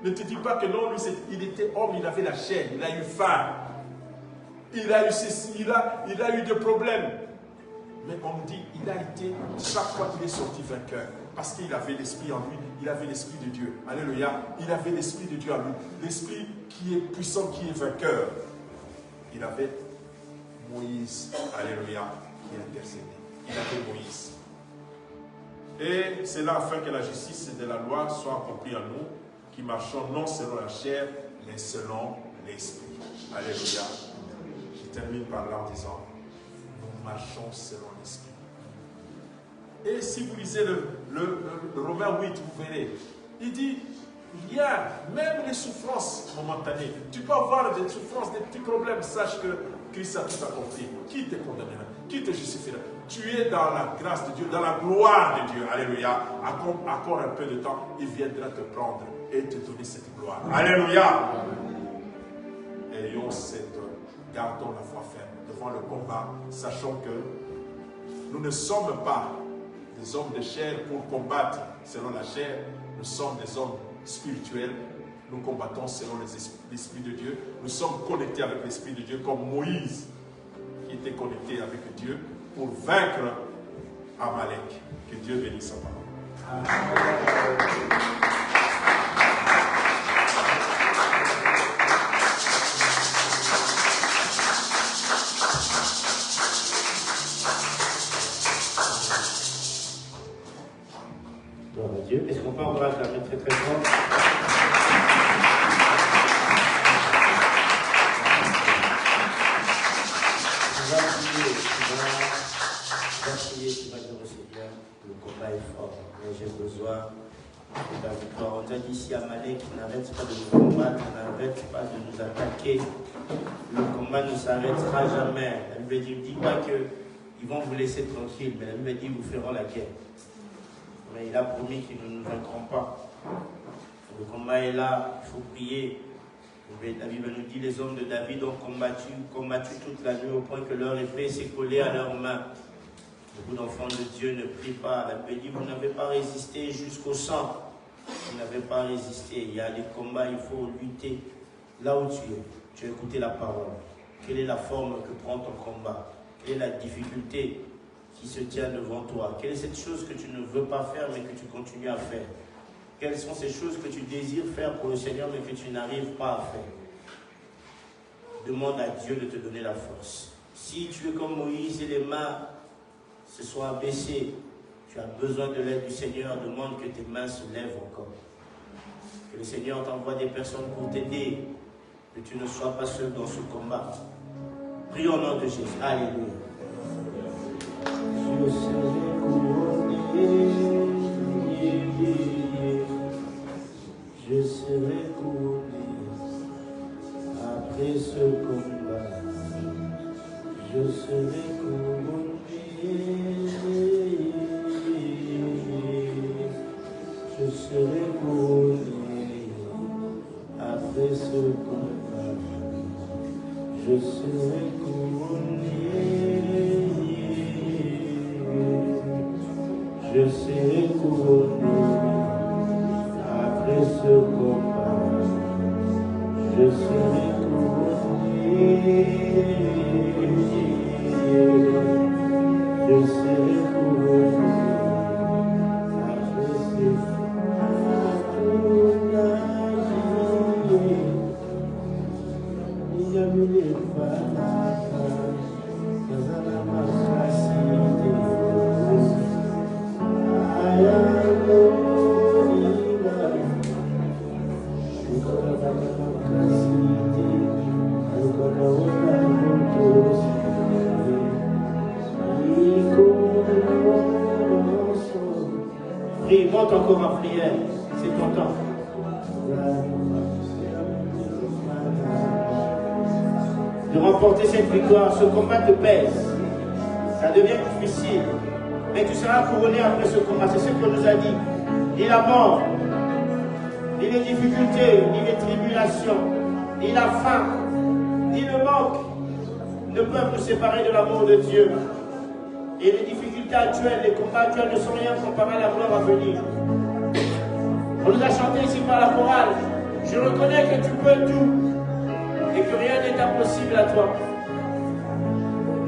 Ne te dis pas que non, lui, il était homme, il avait la chair, il a eu faim, il a eu ceci, il a eu des problèmes. Mais on nous dit, il a été, chaque fois qu'il est sorti vainqueur, parce qu'il avait l'esprit en lui, il avait l'esprit de Dieu. Alléluia. Il avait l'esprit de Dieu en lui. L'esprit qui est puissant, qui est vainqueur. Il avait Moïse, alléluia, qui intercédait. Il avait Moïse. Et c'est là afin que la justice de la loi soit accomplie en nous, qui marchons non selon la chair, mais selon l'esprit. Alléluia. Je termine par là en disant, nous marchons selon l'esprit. Et si vous lisez le Romains 8, vous verrez, il dit, rien, même les souffrances momentanées, tu peux avoir des souffrances, des petits problèmes, sache que Christ a tout accompli. Qui te condamnera? Qui te justifiera? Tu es dans la grâce de Dieu, dans la gloire de Dieu. Alléluia. Encore un peu de temps, il viendra te prendre et te donner cette gloire. Alléluia. Gardons la foi ferme devant le combat, sachant que nous ne sommes pas des hommes de chair pour combattre selon la chair. Nous sommes des hommes spirituels. Nous combattons selon l'Esprit de Dieu. Nous sommes connectés avec l'Esprit de Dieu comme Moïse qui était connecté avec Dieu pour vaincre Amalek. Que Dieu bénisse sa parole. Gloire à Dieu. Est-ce qu'on peut encore acclamer très très fort? Tu vas dire au Seigneur, le combat est fort, mais j'ai besoin de ta victoire. On t'a dit ici, Amalek, n'arrête pas de nous combattre, n'arrête pas de nous attaquer. Le combat ne s'arrêtera jamais. Elle veut dire, dis pas que ils vont vous laisser tranquille. Mais la Bible dit, ils vous feront la guerre. Mais il a promis qu'ils ne nous vaincront pas. Le combat est là, il faut prier. La Bible nous dit, les hommes de David ont combattu toute la nuit au point que leur épée s'est collée à leurs mains. Beaucoup d'enfants de Dieu ne prient pas. La Bible dit, vous n'avez pas résisté jusqu'au sang. Vous n'avez pas résisté. Il y a des combats, il faut lutter. Là où tu es, tu as écouté la parole. Quelle est la forme que prend ton combat? Quelle est la difficulté qui se tient devant toi? Quelle est cette chose que tu ne veux pas faire mais que tu continues à faire? Quelles sont ces choses que tu désires faire pour le Seigneur mais que tu n'arrives pas à faire? Demande à Dieu de te donner la force. Si tu es comme Moïse et les mains se sont abaissées, tu as besoin de l'aide du Seigneur, demande que tes mains se lèvent encore. Que le Seigneur t'envoie des personnes pour t'aider, que tu ne sois pas seul dans ce combat. Prie au nom de Jésus. Alléluia. Je serai couronné, je serai couronné après ce combat. Je serai couronné, je serai couronné après ce combat. Je serai couronné, je serai couronné après ce combat. Je serai couronné, je serai couronné après ce Prie, monte encore en prière, c'est ton temps. De remporter cette victoire, ce combat te pèse, ça devient difficile, mais tu seras couronné après ce combat, c'est ce qu'on nous a dit. Ni la mort, ni les difficultés, ni les tribulations, ni la faim, ni le manque ne peuvent nous séparer de l'amour de Dieu. Et les difficultés actuelles, les combats actuels ne sont rien comparés à la gloire à venir. On nous a chanté ici par la chorale. Je reconnais que tu peux tout et que rien n'est impossible à toi.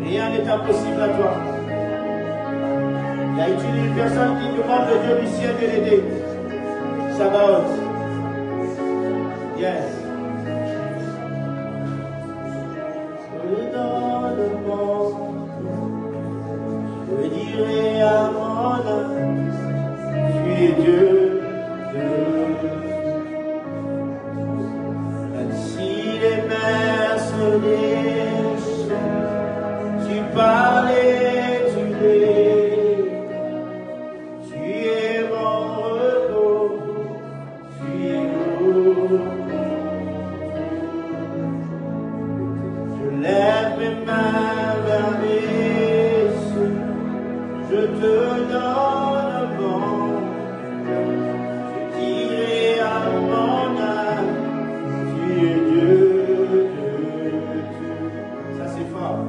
Rien n'est impossible à toi. Il y a une personne qui demande au Dieu du ciel de l'aider. Sabaoth. Yes. Dans le monde, je dirai à mon âme, tu es Dieu de même si les mers se déchirent, tu parlais, tu l'es, tu es mon repos, tu es beau. Je lève mes mains vers les cieux, je te donne mon cœur, je dirai à mon âme, tu es Dieu de tout. Ça c'est fort.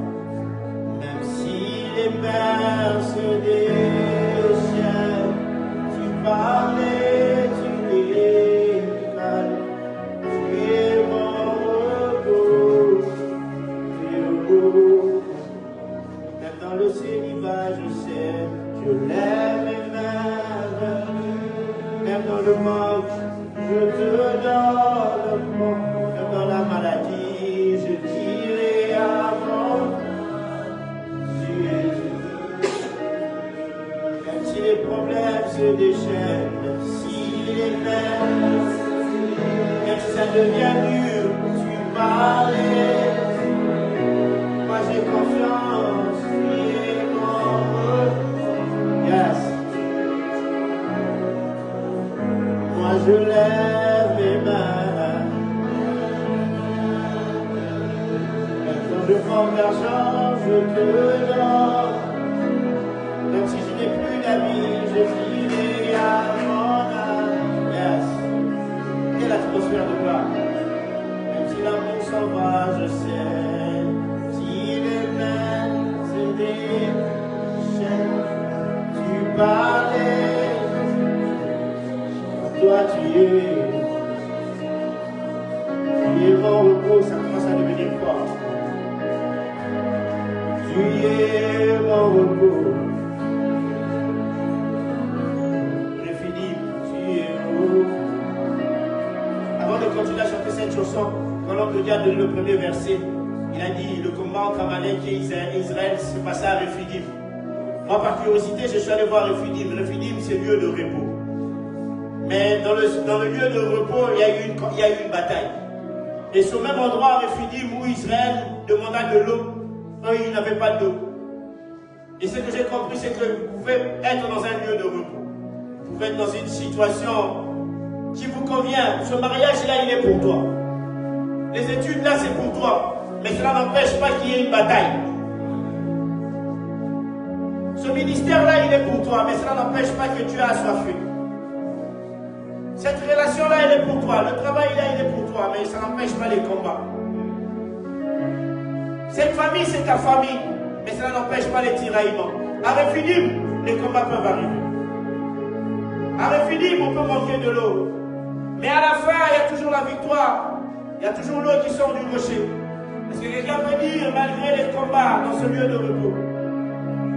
Même si les mers se déchirent, tu parlais, tu les calmes, tu es mon repos, tu es beau. Même dans le célibat, je sais, je lève mes mains, même dans le manque, je te donne mon, même dans la maladie, je dirai à mon, tu es Dieu. Même si les problèmes se déchaînent, même si les mers, même si ça devient dur, tu parlais, moi j'ai confiance, tu es mon, yes. Moi je lève mes mains, même quand je manque d'argent, je te donne. Toi tu es mon repos, ça commence à devenir fort. Tu es mon repos. Philippe, tu es mon. Avant de continuer à chanter cette chanson, quand l'homme de Dieu a donné le premier verset, il a dit le combat entre Amalek et Israël se passait à Rephidim. Moi, par curiosité, je suis allé voir Rephidim. Rephidim, c'est lieu de repos. Mais dans le lieu de repos, il y a eu une bataille. Et sur le même endroit, à Rephidim, où Israël demanda de l'eau, eux, ils n'avaient pas d'eau. Et ce que j'ai compris, c'est que vous pouvez être dans un lieu de repos. Vous pouvez être dans une situation qui vous convient. Ce mariage-là, il est pour toi. Les études, là, c'est pour toi. Mais cela n'empêche pas qu'il y ait une bataille. Ce ministère-là, il est pour toi. Mais cela n'empêche pas que tu as assoiffé. Cette relation-là, elle est pour toi. Le travail-là, il est pour toi. Mais ça n'empêche pas les combats. Cette famille, c'est ta famille. Mais cela n'empêche pas les tiraillements. À Rephidim, les combats peuvent arriver. À Rephidim, on peut manquer de l'eau. Mais à la fin, il y a toujours la victoire. Il y a toujours l'eau qui sort du rocher. Est-ce que quelqu'un peut dire, malgré les combats, dans ce lieu de repos?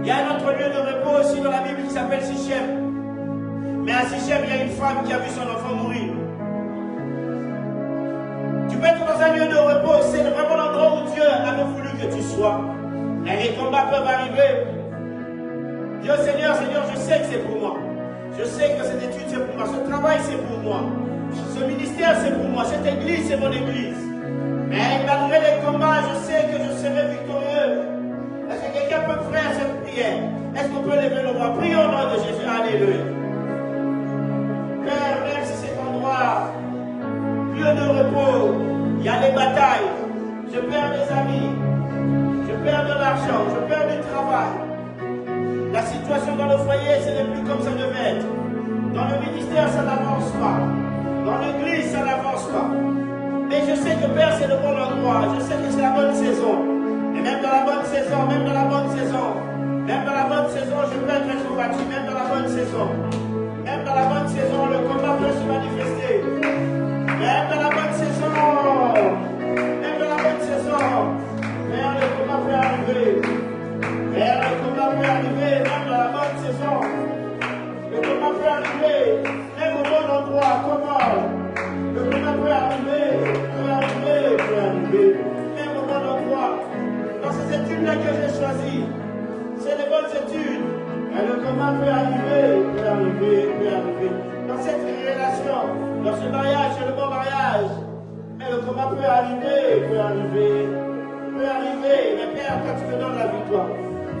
Il y a un autre lieu de repos aussi dans la Bible qui s'appelle Sichem. Mais à Sichem, il y a une femme qui a vu son enfant mourir. Tu peux être dans un lieu de repos, c'est vraiment l'endroit où Dieu avait voulu que tu sois. Et les combats peuvent arriver. Dis au Seigneur, Seigneur, je sais que c'est pour moi. Je sais que cette étude, c'est pour moi. Ce travail, c'est pour moi. Ce ministère, c'est pour moi. Cette église, c'est mon église. Mais malgré les combats, je sais que je serai victorieux. Est-ce que quelqu'un peut faire cette prière? Est-ce qu'on peut lever le bras? Prions au nom de Jésus. Alléluia. Père, même si cet endroit, lieu de repos, il y a des batailles. Je perds des amis. Je perds de l'argent. Je perds du travail. La situation dans le foyer, ce n'est plus comme ça devait être. Dans le ministère, ça n'avance pas. Dans l'église, ça n'avance pas. Mais je sais que Père, c'est le bon endroit. Je sais que c'est la bonne saison. Et même dans la bonne saison, même dans la bonne saison, même dans la bonne saison, je peux être combattu. Même dans la bonne saison. Même dans la bonne saison, le combat peut se manifester. Même dans la bonne saison. Même dans la bonne saison. Père, le combat peut arriver. Père, le combat peut arriver. Même dans la bonne saison. Le combat peut arriver. Même au bon endroit. Comment? Le combat peut arriver. Peut arriver. Peut arriver. Même au bon endroit. Dans ces études-là que j'ai choisies. C'est les bonnes études. Et le combat peut arriver. Peut arriver. Peut arriver. Dans cette relation. Dans ce mariage, c'est le bon mariage. Mais le combat peut arriver. Peut arriver. Peut arriver. Mais Père, quand tu me donnes la victoire,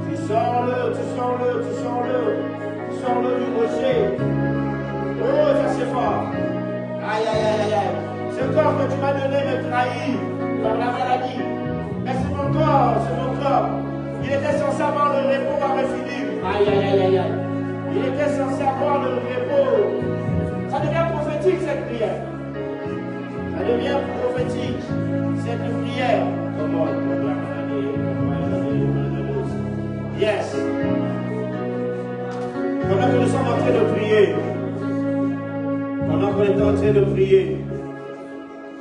tu sors-le, tu sors-le, tu sors-le. Tu sors-le du rocher. Oh, ça c'est fort. Aïe, aïe, aïe, aïe. Ce corps que tu m'as donné me trahit par la maladie. Mais c'est mon corps, c'est mon corps. Il était censé avoir le repos à Rephidim. Aïe, aïe, aïe, aïe, aïe. Il était censé avoir le repos. Ça devient prophétique cette prière. Ça devient prophétique cette prière. Comment? Yes. Pendant que nous sommes en train de prier, pendant qu'on est en train de prier,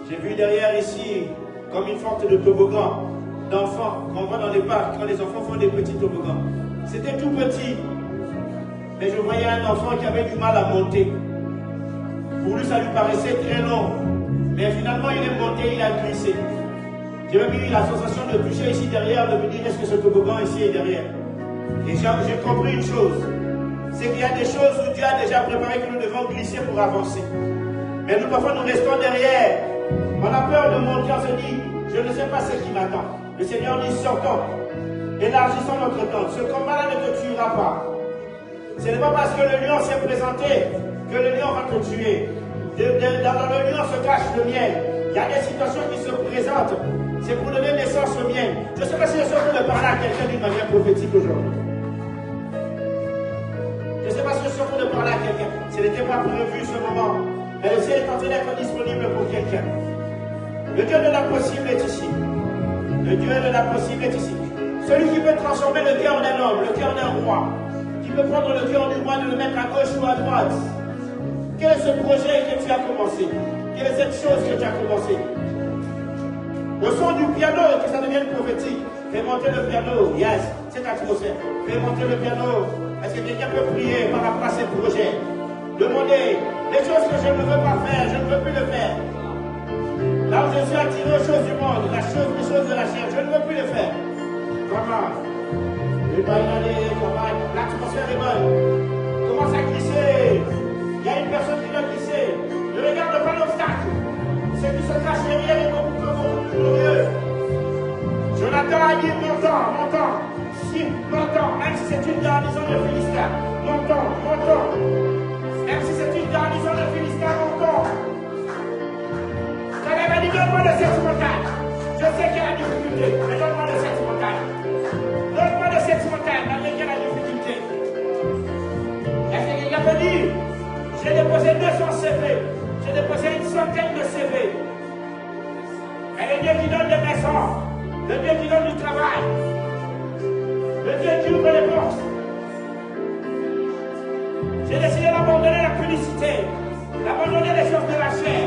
j'ai vu derrière ici, comme une sorte de toboggan d'enfants qu'on voit dans les parcs, quand les enfants font des petits toboggans. C'était tout petit, mais je voyais un enfant qui avait du mal à monter. Pour lui, ça lui paraissait très long, mais finalement, il est monté, il a glissé. J'ai même eu la sensation de toucher ici derrière, de me dire, est-ce que ce toboggan ici est derrière? Et j'ai compris une chose, c'est qu'il y a des choses où Dieu a déjà préparé que nous devons glisser pour avancer. Mais nous, parfois, nous restons derrière. On a peur de monter, on se dit, je ne sais pas ce qui m'attend. Le Seigneur dit, sortons, élargissons notre temps. Ce combat-là ne te tuera pas. Ce n'est pas parce que le lion s'est présenté que le lion va te tuer. Dans le lion se cache le miel. Il y a des situations qui se présentent. C'est pour donner naissance au miel. Je ne sais pas si je suis en train de parler à quelqu'un d'une manière prophétique aujourd'hui. Je ne sais pas si je suis en train de parler à quelqu'un. Ce n'était pas prévu ce moment. Mais le ciel est en train d'être disponible pour quelqu'un. Le Dieu de l'impossible est ici. Le Dieu de l'impossible est ici. Celui qui peut transformer le cœur d'un homme, le cœur d'un roi. qui peut prendre le cœur du roi, de le mettre à gauche ou à droite. Quel est ce projet que tu as commencé? Quelle est cette chose que tu as commencé? Au son du piano, que ça devienne prophétique. Fais monter le piano, yes, c'est atmosphère. Fais monter le piano. Est-ce que quelqu'un peut prier par rapport à ces projets? Demandez les choses que je ne veux pas faire, je ne veux plus le faire. Là où je suis attiré aux choses du monde, les choses de la chair, je ne veux plus le faire. Comment? L'atmosphère est bonne. Commence à glisser. Il y a une personne qui doit glisser. Ne regarde pas l'obstacle. Ce qui se cache derrière est beaucoup plus glorieux. Jonathan a dit montant. Si, montant. Même si c'est une garnison de Philistins. Montant. Même si c'est une garnison de Philistins, montant. Caleb a dit donne-moi de cette montagne. Je sais qu'il y a la difficulté, mais donne-moi de cette montagne. Donne-moi de cette montagne, malgré qu'il y a la difficulté. Est-ce que quelqu'un peut dire j'ai déposé 200 CV, j'ai déposé une centaine de CV. Et le Dieu qui donne des maisons, le Dieu qui donne du travail, le Dieu qui ouvre les portes. J'ai décidé d'abandonner la publicité, d'abandonner les choses de la chair.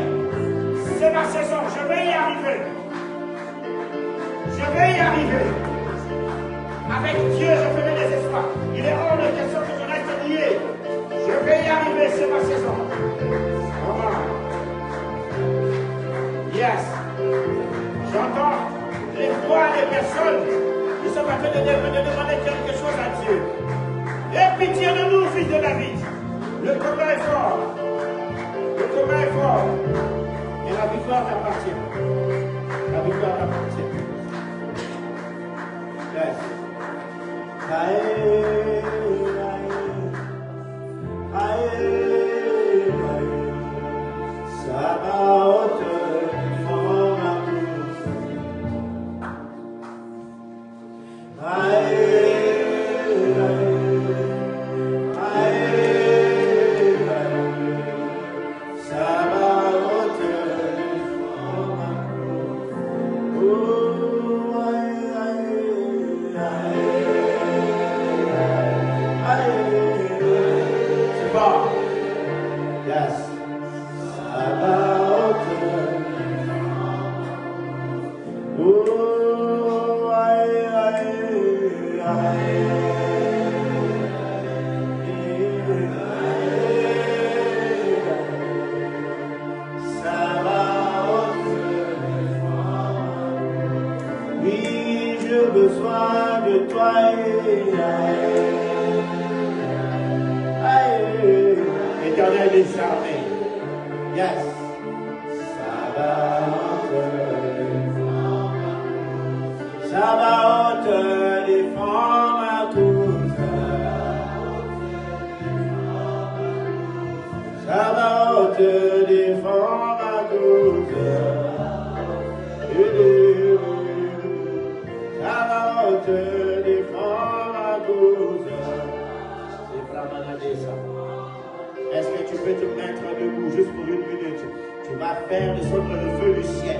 C'est ma saison, je vais y arriver. Je vais y arriver. Avec Dieu, je ferai des espoirs. Il est hors de question que je reste lié. Je vais y arriver, c'est ma saison. Comment? Yes. J'entends les voix des personnes qui sont en train de demander quelque chose à Dieu. Aie pitié de nous, fils de David. Le combat est fort. Le combat est fort. Et la victoire t'appartient. La victoire t'appartient. Yes. Est-ce que tu peux te mettre debout juste pour une minute? Tu vas faire descendre le feu du ciel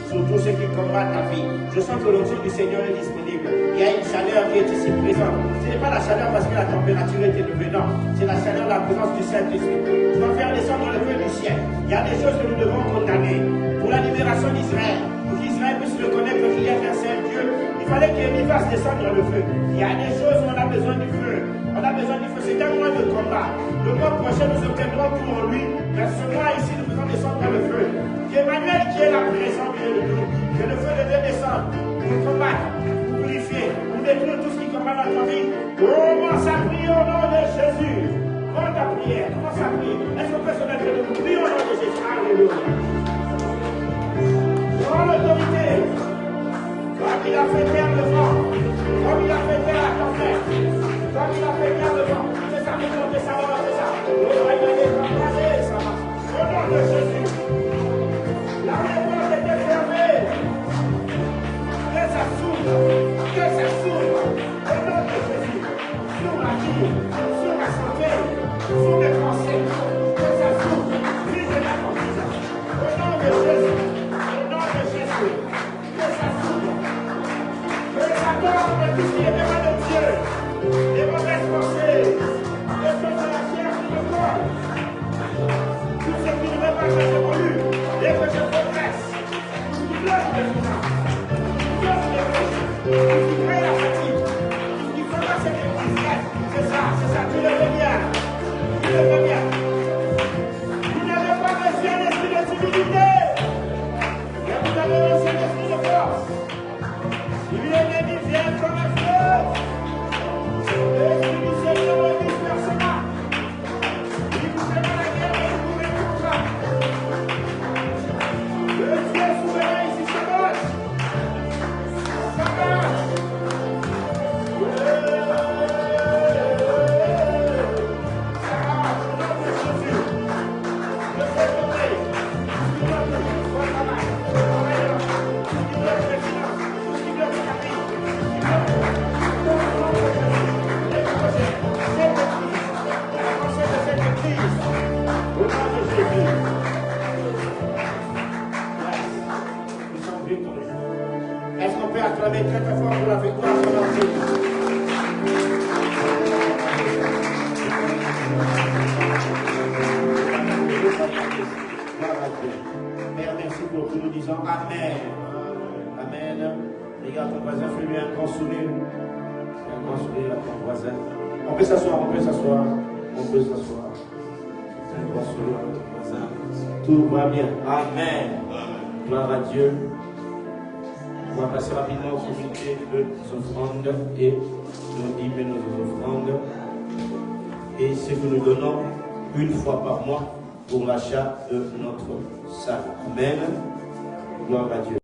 sur tous ceux qui combattent ta vie. Je sens que l'onction du Seigneur est disponible. Il y a une chaleur qui est ici présente. Ce n'est pas la chaleur parce que la température est élevée, non. C'est la chaleur de la présence du Saint-Esprit. Tu vas faire descendre le feu du ciel. Il y a des choses que nous devons condamner pour la libération d'Israël. Pour qu'Israël puisse reconnaître qu'il y a un seul Dieu, il fallait qu'il fasse descendre le feu. Il y a des choses où on a besoin du feu. On a besoin du feu. C'est un mois de combat. Le mois prochain, nous obtiendrons pour lui. Mais ce mois ici, nous faisons descendre le feu. Qu'Emmanuel, qui est la présence de nous, que le feu devait descendre pour combattre, pour purifier, pour détruire tout ce qui combat notre vie. Commence à prier au nom de Jésus. Prends ta prière. Commence à prier. Est-ce qu'on peut se mettre debout? Priez au nom de Jésus. Alléluia. Prends l'autorité. Comme il a fait taire le vent, comme il a fait taire la tempête, comme il a fait taire le vent, c'est ça, c'est ça, c'est ça. Au nom de Jésus, la réponse était fermée. Que ça s'ouvre, que ça s'ouvre. Au nom de Jésus, sur la vie, sur la santé, acclamer très très fort pour la victoire de notre Dieu. Père, merci pour tout, nous disons Amen. Amen. Regarde ton voisin, fais-lui un grand sourire. Un grand sourire à ton voisin. On peut s'asseoir, on peut s'asseoir. On peut s'asseoir. Un grand sourire à ton voisin. Tout va bien. Amen. Gloire à Dieu. On va passer rapidement au comité de offrandes et nos dîmes et nos offrandes. Et ce que nous donnons une fois par mois pour l'achat de notre salle. Amen. Gloire à Dieu.